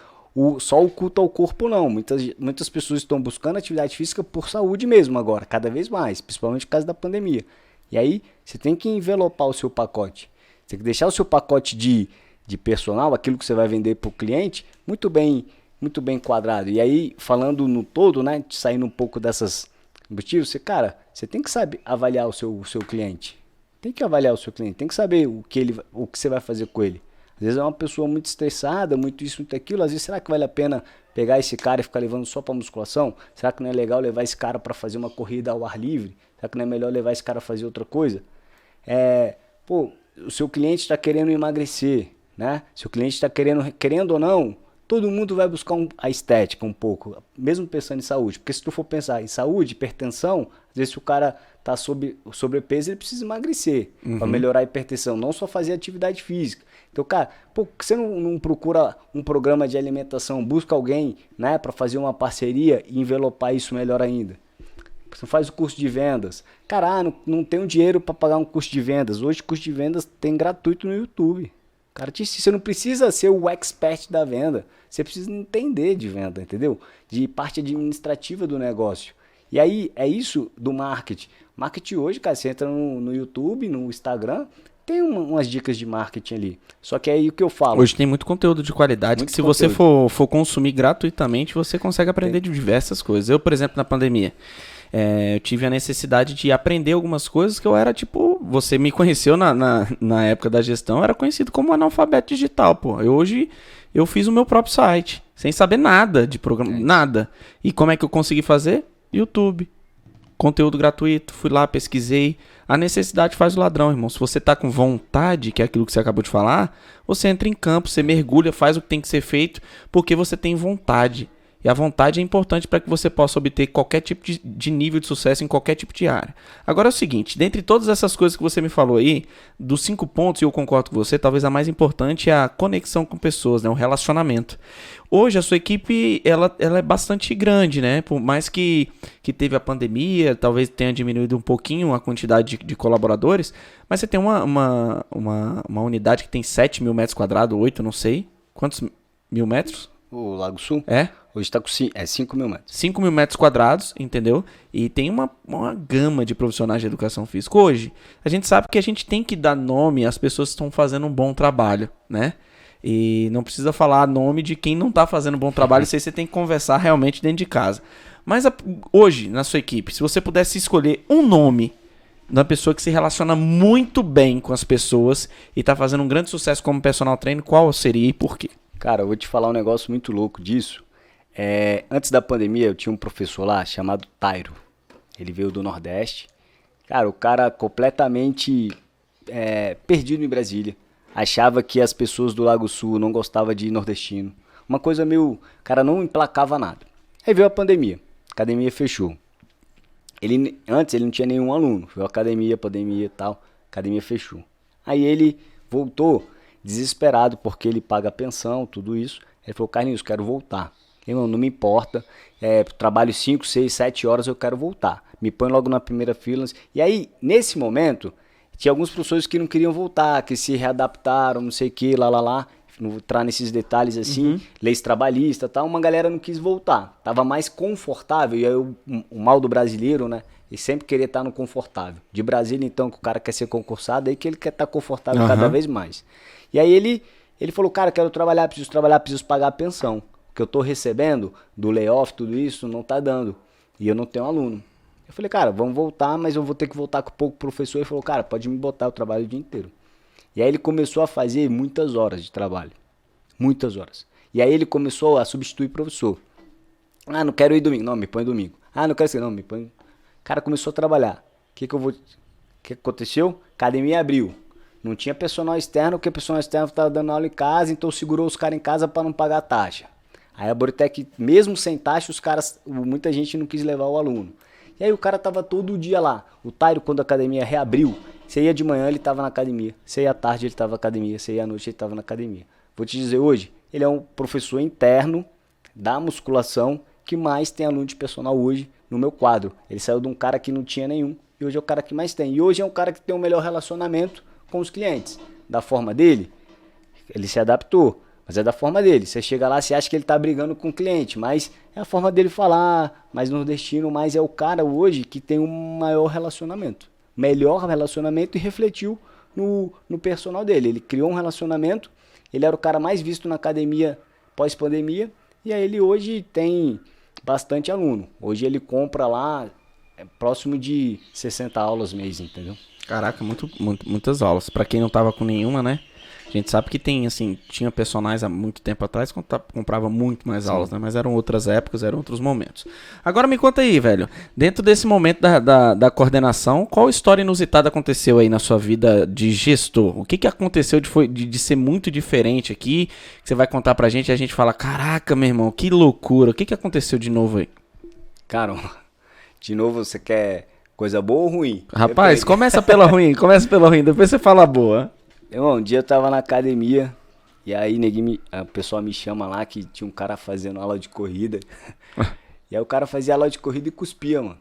[SPEAKER 3] só o culto ao corpo, não. Muitas pessoas estão buscando atividade física por saúde mesmo agora, cada vez mais, principalmente por causa da pandemia. E aí, você tem que envelopar o seu pacote. Você tem que deixar o seu pacote de personal, aquilo que você vai vender para o cliente, muito bem quadrado. E aí, falando no todo, né, saindo um pouco dessas motivos, você tem que saber avaliar o seu cliente. Tem que avaliar o seu cliente, tem que saber o que você vai fazer com ele. Às vezes é uma pessoa muito estressada, muito isso, muito aquilo. Às vezes, será que vale a pena pegar esse cara e ficar levando só para musculação? Será que não é legal levar esse cara para fazer uma corrida ao ar livre? Será que não é melhor levar esse cara a fazer outra coisa? O seu cliente está querendo emagrecer, né? Seu cliente está querendo ou não, todo mundo vai buscar a estética um pouco, mesmo pensando em saúde. Porque se tu for pensar em saúde, hipertensão, às vezes se o cara está sobrepeso, ele precisa emagrecer para melhorar a hipertensão, não só fazer atividade física. Então, cara, por que você não procura um programa de alimentação, busca alguém, né, para fazer uma parceria e envelopar isso melhor ainda? Você faz o curso de vendas. Cara, não tenho dinheiro para pagar um curso de vendas. Hoje, curso de vendas tem gratuito no YouTube. Cara, você não precisa ser o expert da venda. Você precisa entender de venda, entendeu? De parte administrativa do negócio. E aí, é isso do marketing. Marketing hoje, cara, você entra no YouTube, no Instagram, tem umas dicas de marketing ali. Só que é aí o que eu falo.
[SPEAKER 2] Hoje tem muito conteúdo de qualidade que se você for consumir gratuitamente, você consegue aprender de diversas coisas. Eu, por exemplo, na pandemia, eu tive a necessidade de aprender algumas coisas que eu era tipo... Você me conheceu na época da gestão, eu era conhecido como analfabeto digital, pô. Hoje eu fiz o meu próprio site, sem saber nada de programa, nada. E como é que eu consegui fazer? YouTube. Conteúdo gratuito, fui lá, pesquisei. A necessidade faz o ladrão, irmão. Se você tá com vontade, que é aquilo que você acabou de falar, você entra em campo, você mergulha, faz o que tem que ser feito, porque você tem vontade. E a vontade é importante para que você possa obter qualquer tipo de nível de sucesso em qualquer tipo de área. Agora é o seguinte, dentre todas essas coisas que você me falou aí, dos 5 pontos, e eu concordo com você, talvez a mais importante é a conexão com pessoas, né? O relacionamento. Hoje a sua equipe ela é bastante grande, né? Por mais que teve a pandemia, talvez tenha diminuído um pouquinho a quantidade de colaboradores, mas você tem uma unidade que tem 7 mil metros quadrados, 8, não sei. Quantos mil metros?
[SPEAKER 3] O Lago Sul?
[SPEAKER 2] É?
[SPEAKER 3] Hoje está com 5 mil metros.
[SPEAKER 2] 5 mil metros quadrados, entendeu? E tem uma gama de profissionais de educação física. Hoje, a gente sabe que a gente tem que dar nome às pessoas que estão fazendo um bom trabalho, né? E não precisa falar nome de quem não está fazendo um bom trabalho, isso aí você tem que conversar realmente dentro de casa. Mas hoje, na sua equipe, se você pudesse escolher um nome de uma pessoa que se relaciona muito bem com as pessoas e está fazendo um grande sucesso como personal trainer, qual seria e por quê?
[SPEAKER 3] Cara, eu vou te falar um negócio muito louco disso. Antes da pandemia, eu tinha um professor lá chamado Tairo. Ele veio do Nordeste. Cara, o cara completamente perdido em Brasília. Achava que as pessoas do Lago Sul não gostavam de nordestino. Uma coisa meio... O cara não emplacava nada. Aí veio a pandemia. A academia fechou. Antes ele não tinha nenhum aluno. Veio a pandemia e tal. A academia fechou. Aí ele voltou desesperado porque ele paga pensão, tudo isso. Ele falou, Carlinhos, quero voltar. Irmão, não me importa, trabalho 5, 6, 7 horas, eu quero voltar. Me põe logo na primeira fila. E aí, nesse momento, tinha alguns professores que não queriam voltar, que se readaptaram, não sei o que, lá. Não vou entrar nesses detalhes assim, leis trabalhistas e tal, uma galera não quis voltar. Tava mais confortável, e aí o mal do brasileiro, né? Ele sempre queria estar no confortável. De Brasília, então, que o cara quer ser concursado, aí que ele quer estar confortável cada vez mais. E aí ele falou, cara, quero trabalhar, preciso pagar a pensão. O que eu tô recebendo do layoff, tudo isso, não tá dando. E eu não tenho aluno. Eu falei, cara, vamos voltar, mas eu vou ter que voltar com pouco professor. Ele falou, cara, pode me botar, eu trabalho o dia inteiro. E aí ele começou a fazer muitas horas de trabalho. Muitas horas. E aí ele começou a substituir professor. Ah, não quero ir domingo. Não, me põe domingo. Ah, não quero ser, não, me põe. O cara começou a trabalhar. O que aconteceu? Academia abriu. Não tinha personal externo, porque o personal externo estava dando aula em casa, então segurou os caras em casa para não pagar a taxa. Aí a Bodytech, mesmo sem taxa, muita gente não quis levar o aluno. E aí o cara tava todo dia lá. O Tairo, quando a academia reabriu, você ia de manhã, ele tava na academia. Você ia à tarde, ele tava na academia. Você ia à noite, ele tava na academia. Vou te dizer hoje, ele é um professor interno da musculação que mais tem aluno de personal hoje no meu quadro. Ele saiu de um cara que não tinha nenhum e hoje é o cara que mais tem. E hoje é um cara que tem o melhor relacionamento com os clientes. Da forma dele, ele se adaptou. Mas é da forma dele. Você chega lá, você acha que ele tá brigando com o cliente, mas é a forma dele falar, mais nordestino, mas é o cara hoje que tem um maior relacionamento. Melhor relacionamento e refletiu no personal dele. Ele criou um relacionamento, ele era o cara mais visto na academia pós-pandemia, e aí ele hoje tem bastante aluno. Hoje ele compra lá próximo de 60 aulas mês, entendeu?
[SPEAKER 2] Caraca, muitas aulas. Pra quem não tava com nenhuma, né? A gente sabe que tem, assim, tinha personagens há muito tempo atrás que comprava muito mais aulas, né? Mas eram outras épocas, eram outros momentos. Agora me conta aí, velho. Dentro desse momento da coordenação, qual história inusitada aconteceu aí na sua vida de gestor? O que aconteceu de ser muito diferente aqui? Que você vai contar pra gente e a gente fala, caraca, meu irmão, que loucura. O que aconteceu de novo aí?
[SPEAKER 3] Cara, de novo você quer coisa boa ou ruim?
[SPEAKER 2] Rapaz, começa pela ruim, depois você fala a boa.
[SPEAKER 3] Irmão, um dia eu tava na academia e aí a pessoa me chama lá que tinha um cara fazendo aula de corrida. E aí o cara fazia aula de corrida e cuspia, mano.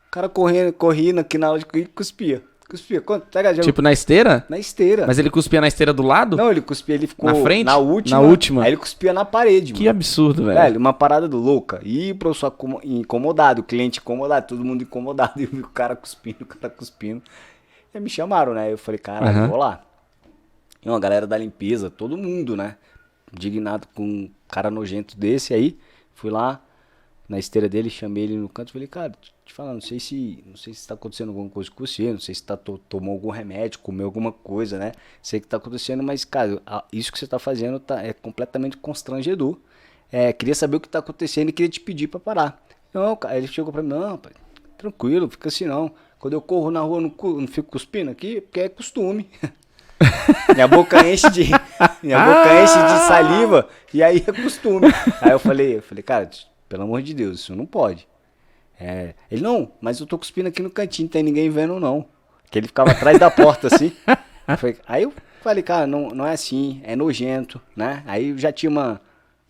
[SPEAKER 3] O cara correndo aqui na aula de corrida e cuspia. Cuspia, quanto?
[SPEAKER 2] Tipo na esteira?
[SPEAKER 3] Na esteira.
[SPEAKER 2] Mas ele cuspia na esteira do lado?
[SPEAKER 3] Não, ele cuspia, ele ficou
[SPEAKER 2] na frente?
[SPEAKER 3] Na última. Aí ele cuspia na parede,
[SPEAKER 2] que
[SPEAKER 3] mano.
[SPEAKER 2] Absurdo, velho.
[SPEAKER 3] Velho, uma parada louca. E o professor incomodado, o cliente incomodado, todo mundo incomodado. E o cara cuspindo. E aí me chamaram, né? Eu falei, cara, vou lá. E uma galera da limpeza, todo mundo, né? Indignado com um cara nojento desse aí. Fui lá na esteira dele, chamei ele no canto. Falei, cara, te falar, não sei se tá acontecendo alguma coisa com você. Não sei se tomou algum remédio, comeu alguma coisa, né? Sei que tá acontecendo, mas, cara, isso que você tá fazendo é completamente constrangedor. Queria saber o que tá acontecendo e queria te pedir pra parar. Não, cara, ele chegou pra mim, não, pai, tranquilo, fica assim não. Quando eu corro na rua, não fico cuspindo aqui, porque é costume. Minha boca enche de saliva e aí é costume. Aí eu falei, cara, pelo amor de Deus, isso não pode. Ele, não, mas eu tô cuspindo aqui no cantinho, não tem ninguém vendo não. Que ele ficava atrás da porta assim. Aí eu falei, cara, não é assim, é nojento, né? Aí eu já tinha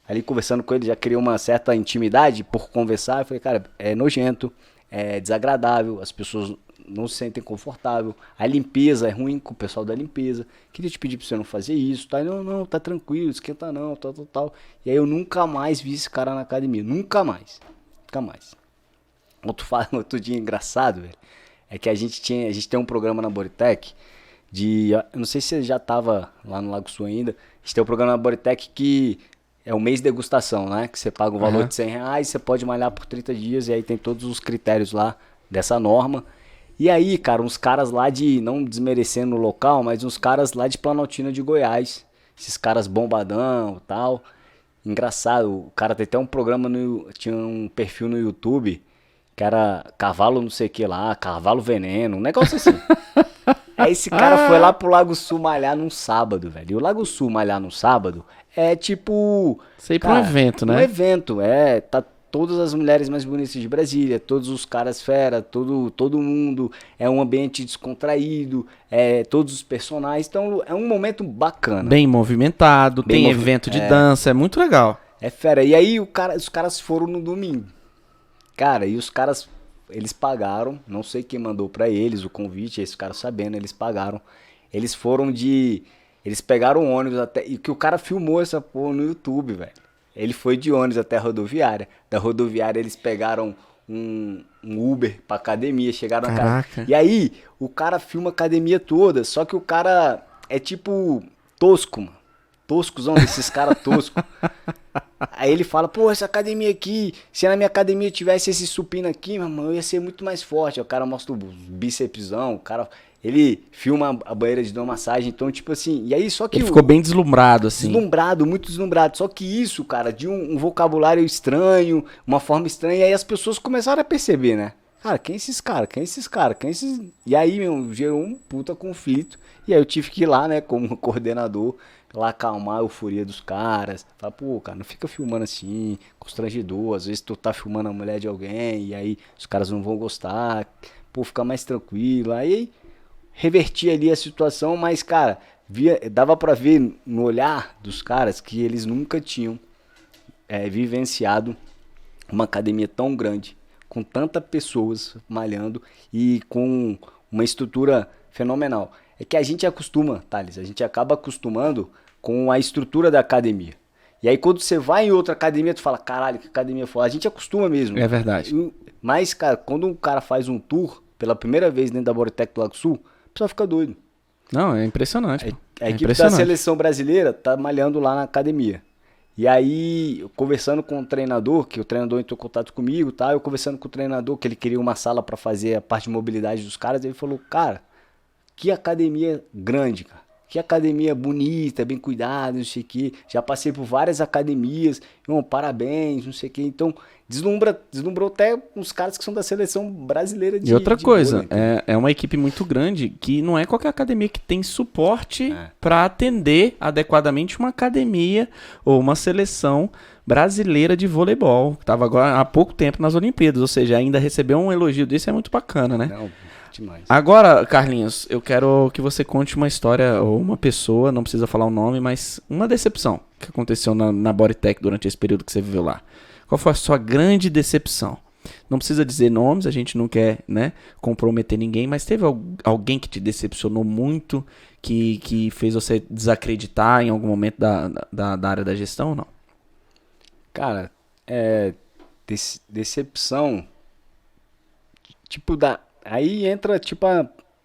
[SPEAKER 3] ali conversando com ele, já criei uma certa intimidade por conversar. Eu falei, cara, é nojento, é desagradável, as pessoas não se sentem confortável, a limpeza é ruim com o pessoal da limpeza, queria te pedir pra você não fazer isso, tá? Não, tá tranquilo, esquenta não, tal. E aí eu nunca mais vi esse cara na academia, nunca mais. Outro dia engraçado, velho, é que a gente tem um programa na Bodytech eu não sei se você já tava lá no Lago Sul ainda, a gente tem um programa na Bodytech que é o mês de degustação, né? Que você paga o valor de R$100, você pode malhar por 30 dias e aí tem todos os critérios lá dessa norma. E aí, cara, uns caras lá não desmerecendo o local, mas uns caras lá de Planaltina de Goiás. Esses caras bombadão e tal. Engraçado, o cara tem até um programa, tinha um perfil no YouTube, que era Cavalo não sei o que lá, Cavalo Veneno, um negócio assim. Aí esse cara foi lá pro Lago Sul malhar num sábado, velho. E o Lago Sul malhar num sábado é tipo...
[SPEAKER 2] Sei pra um evento, né?
[SPEAKER 3] Um evento, tá todas as mulheres mais bonitas de Brasília, todos os caras fera, todo mundo, é um ambiente descontraído, todos os personagens, então é um momento bacana.
[SPEAKER 2] Bem movimentado, tem evento de dança, é muito legal.
[SPEAKER 3] É fera, e aí os caras foram no domingo, cara, e os caras, eles pagaram, não sei quem mandou pra eles o convite, esses caras sabendo, eles pagaram, eles pegaram o ônibus até, e que o cara filmou essa porra no YouTube, velho. Ele foi de ônibus até a rodoviária. Da rodoviária eles pegaram um Uber pra academia, chegaram na casa. E aí, o cara filma a academia toda, só que o cara é tipo tosco, mano. Toscozão desses caras toscos. Aí ele fala, pô, essa academia aqui, se na minha academia tivesse esse supino aqui, meu irmão, eu ia ser muito mais forte. Aí o cara mostra o bícepsão, o cara... Ele filma a banheira de hidromassagem, então, tipo assim, e aí só que...
[SPEAKER 2] Ele ficou bem deslumbrado, assim.
[SPEAKER 3] Muito deslumbrado. Só que isso, cara, de um vocabulário estranho, uma forma estranha, e aí as pessoas começaram a perceber, né? Cara, quem é esses caras? E aí, meu, gerou um puta conflito, e aí eu tive que ir lá, né, como coordenador, lá acalmar a euforia dos caras. Fala, pô, cara, não fica filmando assim, constrangedor. Às vezes tu tá filmando a mulher de alguém e aí os caras não vão gostar. Pô, fica mais tranquilo. Aí reverti ali a situação, mas, cara, dava pra ver no olhar dos caras que eles nunca tinham vivenciado uma academia tão grande, com tantas pessoas malhando e com uma estrutura fenomenal. É que a gente acostuma, Thales, a gente acaba acostumando com a estrutura da academia. E aí quando você vai em outra academia, tu fala, caralho, que academia foda. A gente acostuma mesmo.
[SPEAKER 2] É verdade.
[SPEAKER 3] Mas, cara, quando um cara faz um tour pela primeira vez dentro da Bodytech do Lago Sul, o pessoal fica doido.
[SPEAKER 2] Não, é impressionante. Pô.
[SPEAKER 3] A equipe da seleção brasileira tá malhando lá na academia. E aí, eu conversando com o treinador, que o treinador entrou em contato comigo, tá? Eu conversando com o treinador, que ele queria uma sala para fazer a parte de mobilidade dos caras, ele falou, cara, que academia grande, cara. Que academia bonita, bem cuidada, não sei o que. Já passei por várias academias, parabéns, não sei o que. Então, deslumbrou até uns caras que são da seleção brasileira de
[SPEAKER 2] E outra coisa,
[SPEAKER 3] vôlei,
[SPEAKER 2] é uma equipe muito grande que não é qualquer academia que tem suporte para atender adequadamente uma academia ou uma seleção brasileira de voleibol, que estava agora há pouco tempo nas Olimpíadas, ou seja, ainda receber um elogio desse é muito bacana, né?
[SPEAKER 3] Não, demais.
[SPEAKER 2] Agora, Carlinhos, eu quero que você conte uma história ou uma pessoa, não precisa falar o nome, mas uma decepção que aconteceu na Bodytech durante esse período que você viveu lá. Qual foi a sua grande decepção? Não precisa dizer nomes, a gente não quer, né, comprometer ninguém, mas teve alguém que te decepcionou muito, que fez você desacreditar em algum momento da área da gestão ou não?
[SPEAKER 3] Cara, decepção, tipo, aí entra, tipo,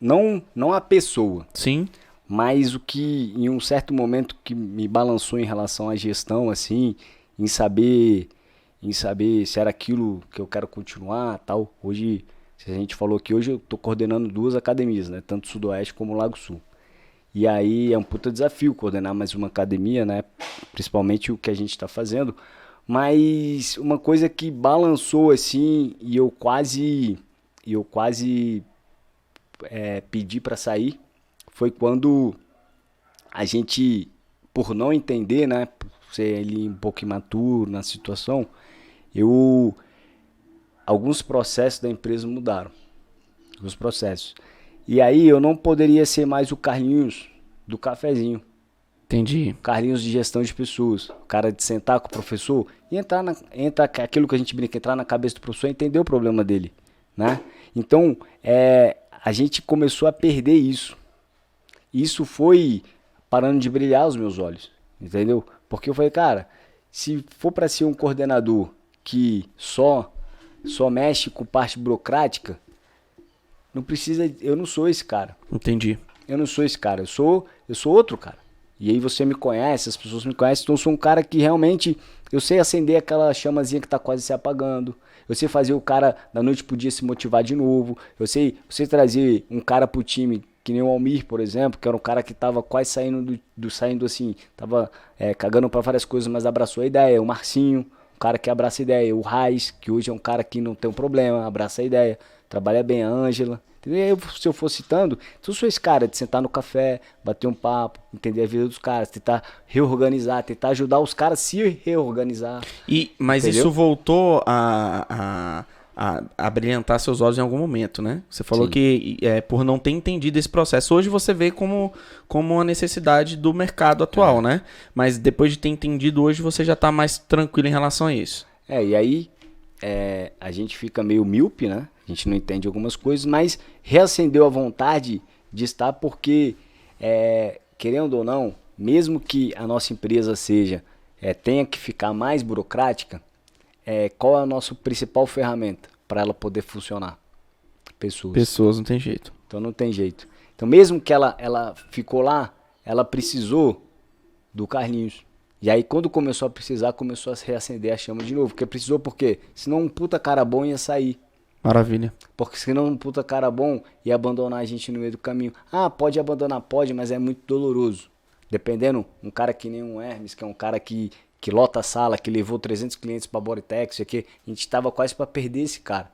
[SPEAKER 3] não a pessoa,
[SPEAKER 2] Sim.
[SPEAKER 3] mas o que, em um certo momento, que me balançou em relação à gestão, assim, em saber se era aquilo que eu quero continuar, tal. Hoje, se a gente falou que hoje eu tô coordenando 2 academias, né, tanto Sudoeste como Lago Sul. E aí é um puta desafio coordenar mais uma academia, né, principalmente o que a gente tá fazendo. Mas uma coisa que balançou assim e eu quase pedi para sair foi quando a gente, por não entender, né, por ser ali um pouco imaturo na situação, alguns processos da empresa mudaram, alguns processos. E aí eu não poderia ser mais o Carlinhos do cafezinho.
[SPEAKER 2] Entendi.
[SPEAKER 3] Carlinhos de gestão de pessoas, o cara de sentar com o professor e entrar aquilo que a gente brinca, entrar na cabeça do professor e entender o problema dele, né? Então, a gente começou a perder isso. Isso foi parando de brilhar os meus olhos, entendeu? Porque eu falei, cara, se for para ser um coordenador que só mexe com parte burocrática, não precisa, eu não sou esse cara.
[SPEAKER 2] Entendi.
[SPEAKER 3] Eu não sou esse cara, eu sou outro cara. E aí você me conhece, as pessoas me conhecem, então eu sou um cara que realmente, eu sei acender aquela chamazinha que tá quase se apagando, eu sei fazer o cara da noite pro dia se motivar de novo, eu sei trazer um cara pro time, que nem o Almir, por exemplo, que era um cara que tava quase saindo assim, tava cagando pra várias coisas, mas abraçou a ideia, o Marcinho, um cara que abraça a ideia, o Raiz, que hoje é um cara que não tem um problema, abraça a ideia, trabalha bem, a Ângela. Se eu for citando, então eu sou esse cara de sentar no café, bater um papo, entender a vida dos caras, tentar reorganizar, tentar ajudar os caras a se reorganizar.
[SPEAKER 2] Mas
[SPEAKER 3] entendeu?
[SPEAKER 2] isso voltou a brilhantar seus olhos em algum momento, né? Você falou
[SPEAKER 3] Sim.
[SPEAKER 2] que por não ter entendido esse processo, hoje você vê como uma necessidade do mercado atual, né? Mas depois de ter entendido hoje, você já tá mais tranquilo em relação a isso.
[SPEAKER 3] E aí a gente fica meio míope, né? A gente não entende algumas coisas, mas reacendeu a vontade de estar porque, querendo ou não, mesmo que a nossa empresa tenha que ficar mais burocrática, qual é a nossa principal ferramenta para ela poder funcionar? Pessoas.
[SPEAKER 2] Pessoas, não tem jeito.
[SPEAKER 3] Então não tem jeito. Então mesmo que ela ficou lá, ela precisou do Carlinhos. E aí quando começou a precisar, começou a reacender a chama de novo. Porque precisou porque senão um puta cara bom ia sair.
[SPEAKER 2] Maravilha.
[SPEAKER 3] Porque senão um puta cara bom ia abandonar a gente no meio do caminho. Ah, pode abandonar, pode, mas é muito doloroso. Dependendo, um cara que nem um Hermes, que é um cara que lota a sala, que levou 300 clientes pra Bodytech, isso aqui, a gente tava quase pra perder esse cara.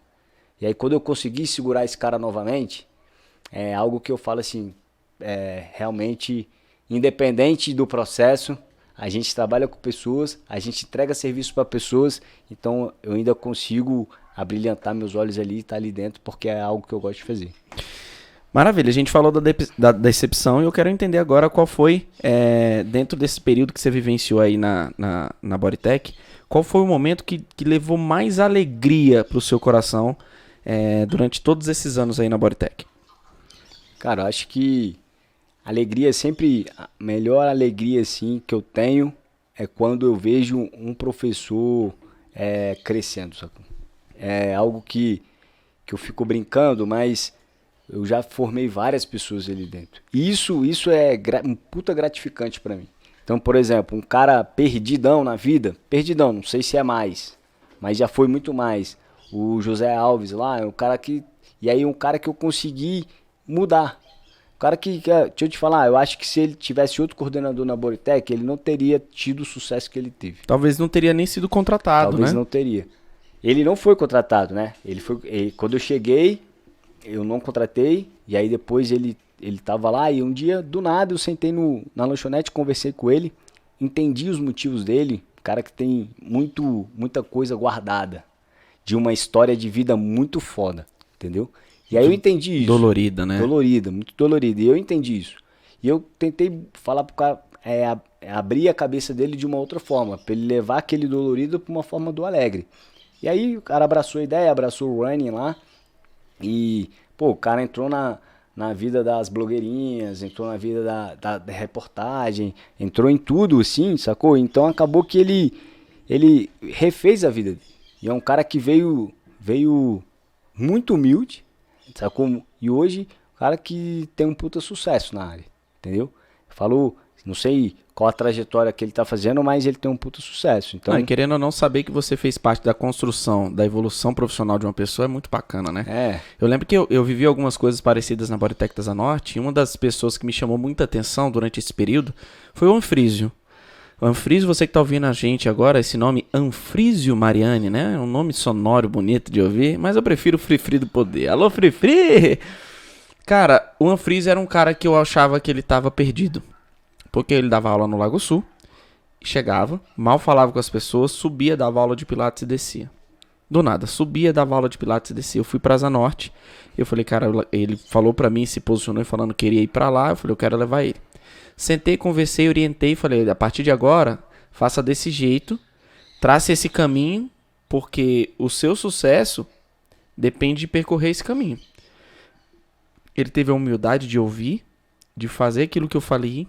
[SPEAKER 3] E aí quando eu consegui segurar esse cara novamente, é algo que eu falo assim, realmente independente do processo, a gente trabalha com pessoas, a gente entrega serviço para pessoas, então eu ainda consigo abrilhantar meus olhos ali e estar ali dentro, porque é algo que eu gosto de fazer.
[SPEAKER 2] Maravilha, a gente falou da decepção e eu quero entender agora qual foi, dentro desse período que você vivenciou aí na Bodytech, qual foi o momento que levou mais alegria pro seu coração durante todos esses anos aí na Bodytech?
[SPEAKER 3] Cara, eu acho que alegria sempre, a melhor alegria assim que eu tenho é quando eu vejo um professor crescendo, sabe? É algo que eu fico brincando, mas eu já formei várias pessoas ali dentro. E isso é um puta gratificante pra mim. Então, por exemplo, um cara perdidão na vida, perdidão, não sei se é mais, mas já foi muito mais. O José Alves lá é um cara que... E aí um cara que eu consegui mudar. Um cara deixa eu te falar, eu acho que se ele tivesse outro coordenador na Bodytech, ele não teria tido o sucesso que ele teve.
[SPEAKER 2] Talvez não teria nem sido contratado,
[SPEAKER 3] Talvez
[SPEAKER 2] né?
[SPEAKER 3] não teria. Ele não foi contratado, né? Quando eu cheguei, eu não contratei, e aí depois ele tava lá, e um dia, do nada, eu sentei na lanchonete, conversei com ele, entendi os motivos dele, cara que tem muita coisa guardada, de uma história de vida muito foda, entendeu? E aí eu entendi isso.
[SPEAKER 2] Dolorida, né?
[SPEAKER 3] Dolorida, muito dolorida, e eu entendi isso. E eu tentei falar pro cara, abrir a cabeça dele de uma outra forma, pra ele levar aquele dolorido pra uma forma do alegre. E aí o cara abraçou a ideia, abraçou o running lá, e, pô, o cara entrou na vida das blogueirinhas, entrou na vida da reportagem, entrou em tudo, assim, sacou? Então acabou que ele refez a vida dele. E é um cara que veio muito humilde, sacou? E hoje, um cara que tem um puta sucesso na área, entendeu? Falou, não sei qual a trajetória que ele tá fazendo, mas ele tem um puta sucesso. Então,
[SPEAKER 2] E querendo ou não, saber que você fez parte da construção, da evolução profissional de uma pessoa é muito bacana, né? Eu lembro que eu vivi algumas coisas parecidas na Bodytech da Zanorte, e uma das pessoas que me chamou muita atenção durante esse período foi o Anfrísio. O Anfrísio, você que tá ouvindo a gente agora, esse nome Anfrísio Mariani, né? É um nome sonoro, bonito de ouvir, mas eu prefiro o Free do Poder. Alô, Free! Cara, o Anfrísio era um cara que eu achava que ele tava perdido. Porque ele dava aula no Lago Sul, chegava, mal falava com as pessoas, subia, dava aula de Pilates e descia. Do nada, subia, dava aula de Pilates e descia. Eu fui pra Zanorte, eu falei, cara, ele falou pra mim, se posicionou falando que queria ir pra lá, eu falei, eu quero levar ele. Sentei, conversei, orientei, falei, a partir de agora, faça desse jeito, trace esse caminho, porque o seu sucesso depende de percorrer esse caminho. Ele teve a humildade de ouvir, de fazer aquilo que eu falei,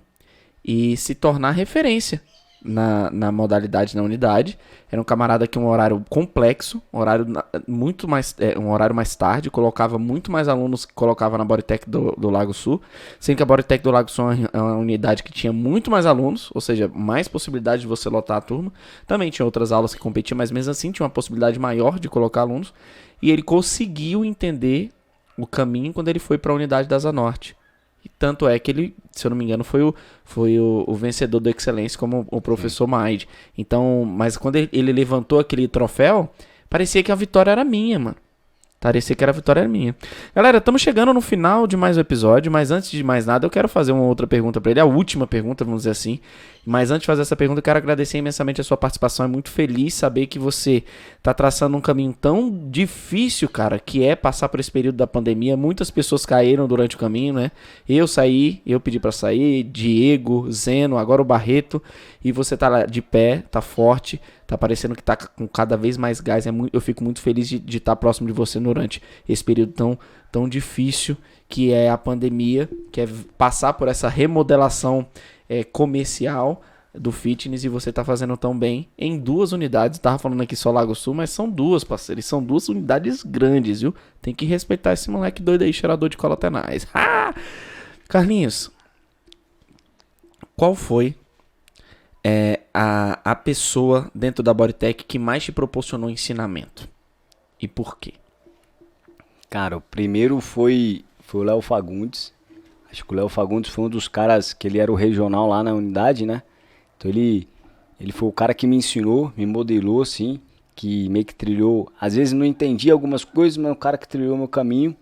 [SPEAKER 2] e se tornar referência na modalidade, na unidade. Era um camarada que um horário complexo, um horário mais tarde, colocava muito mais alunos que colocava na Bodytech do Lago Sul, sendo que a Bodytech do Lago Sul é uma unidade que tinha muito mais alunos, ou seja, mais possibilidade de você lotar a turma. Também tinha outras aulas que competiam, mas mesmo assim tinha uma possibilidade maior de colocar alunos, e ele conseguiu entender o caminho quando ele foi para a unidade da Zanorte. E tanto é que ele, se eu não me engano, foi o vencedor do Excelência como o professor Maide. Então, mas quando ele levantou aquele troféu, parecia que a vitória era minha, mano. Parecia que a vitória era minha. Galera, estamos chegando no final de mais um episódio, mas antes de mais nada, eu quero fazer uma outra pergunta para ele, a última pergunta, vamos dizer assim. Mas antes de fazer essa pergunta, eu quero agradecer imensamente a sua participação. É muito feliz saber que você tá traçando um caminho tão difícil, cara, que é passar por esse período da pandemia. Muitas pessoas caíram durante o caminho, né? Eu saí, eu pedi para sair, Diego, Zeno, agora o Barreto, e você tá lá de pé, tá forte, tá parecendo que tá com cada vez mais gás. Eu fico muito feliz de estar próximo de você durante esse período tão difícil que é a pandemia, que é passar por essa remodelação comercial do fitness, e você tá fazendo tão bem em 2 unidades. Tava falando aqui só Lago Sul, mas são 2, parceiros, são 2 unidades grandes, viu? Tem que respeitar esse moleque doido aí, cheirador de cola tenaz. Carlinhos, qual foi a pessoa dentro da Bodytech que mais te proporcionou ensinamento? E por quê?
[SPEAKER 3] Cara, o primeiro foi o Léo Fagundes. Acho que o Léo Fagundes foi um dos caras que ele era o regional lá na unidade, né? Então ele foi o cara que me ensinou, me modelou, assim, que meio que trilhou. Às vezes não entendia algumas coisas, mas o cara que trilhou meu caminho.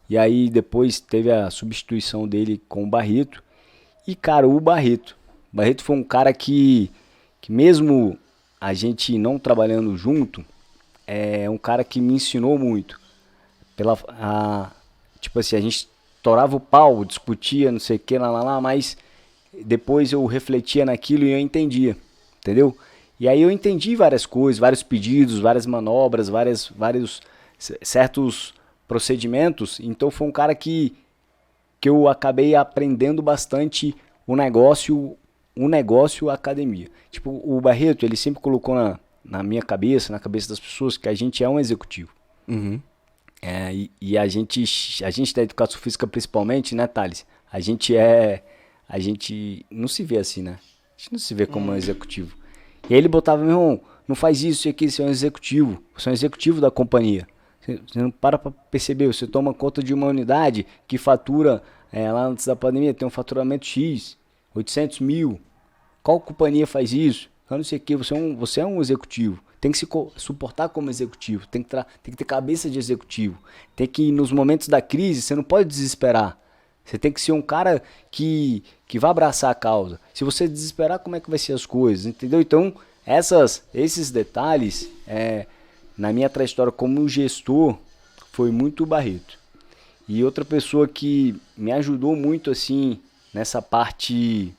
[SPEAKER 3] E aí depois teve a substituição dele com o Barreto. E, cara, o Barreto. O Barreto foi um cara que mesmo a gente não trabalhando junto, é um cara que me ensinou muito. Tipo assim, a gente torava o pau, discutia, não sei o que, lá, mas depois eu refletia naquilo e eu entendia, entendeu? E aí eu entendi várias coisas, vários pedidos, várias manobras, vários certos procedimentos. Então foi um cara que eu acabei aprendendo bastante o negócio a academia. Tipo, o Barreto, ele sempre colocou na minha cabeça, na cabeça das pessoas, que a gente é um executivo.
[SPEAKER 2] Uhum.
[SPEAKER 3] E a gente da educação física principalmente, né, Thales? A gente não se vê assim, né? A gente não se vê como um executivo. E aí ele botava, meu irmão, não faz isso e aquilo, você é um executivo. Você é um executivo da companhia. Você não para perceber, você toma conta de uma unidade que fatura, lá antes da pandemia, tem um faturamento X, 800 mil. Qual companhia faz isso? Eu não sei o que, você é um executivo. Tem que se suportar como executivo, tem que ter cabeça de executivo. Tem que, nos momentos da crise, você não pode desesperar. Você tem que ser um cara que vai abraçar a causa. Se você desesperar, como é que vai ser as coisas, entendeu? Então, esses detalhes, na minha trajetória como gestor, foi muito o Barreto. E outra pessoa que me ajudou muito, assim, nessa parte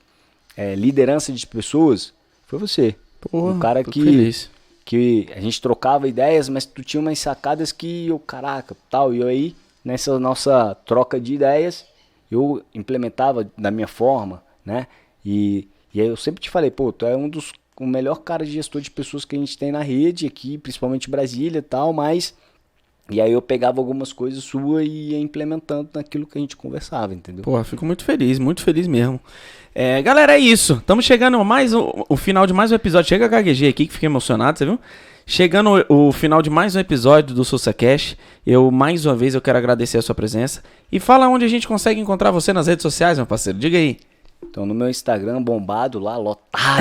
[SPEAKER 3] liderança de pessoas, foi você.
[SPEAKER 2] Porra,
[SPEAKER 3] um cara
[SPEAKER 2] fico feliz.
[SPEAKER 3] que a gente trocava ideias, mas tu tinha umas sacadas que eu, caraca, tal. E aí, nessa nossa troca de ideias, eu implementava da minha forma, né? E aí eu sempre te falei, pô, tu é o melhor cara de gestor de pessoas que a gente tem na rede aqui, principalmente Brasília e tal, mas... E aí eu pegava algumas coisas suas e ia implementando naquilo que a gente conversava, entendeu?
[SPEAKER 2] Pô, fico muito feliz mesmo. Galera, é isso. Estamos chegando o final de mais um episódio. Chega a gaguejei aqui, que fiquei emocionado, você viu? Chegando o final de mais um episódio do SussaCast. Mais uma vez, eu quero agradecer a sua presença. E fala onde a gente consegue encontrar você nas redes sociais, meu parceiro. Diga aí.
[SPEAKER 3] Então, no meu Instagram, bombado lá, lotado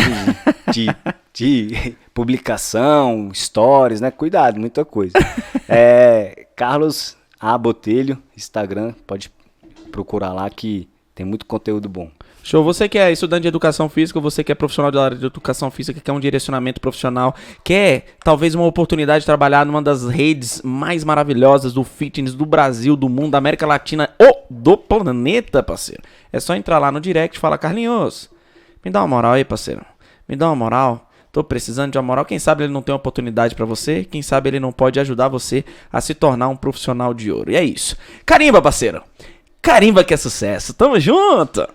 [SPEAKER 3] de publicação, stories, né? Cuidado, muita coisa. Carlos A. Botelho, Instagram, pode procurar lá que tem muito conteúdo bom.
[SPEAKER 2] Show. Você que é estudante de educação física, você que é profissional da área de educação física, quer um direcionamento profissional, quer talvez uma oportunidade de trabalhar numa das redes mais maravilhosas do fitness do Brasil, do mundo, da América Latina ou do planeta, parceiro. É só entrar lá no direct e falar, Carlinhos, me dá uma moral aí, parceiro. Me dá uma moral. Tô precisando de uma moral. Quem sabe ele não tem uma oportunidade pra você. Quem sabe ele não pode ajudar você a se tornar um profissional de ouro. E é isso. Carimba, parceiro. Carimba que é sucesso. Tamo junto.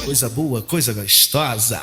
[SPEAKER 1] Coisa boa, coisa gostosa.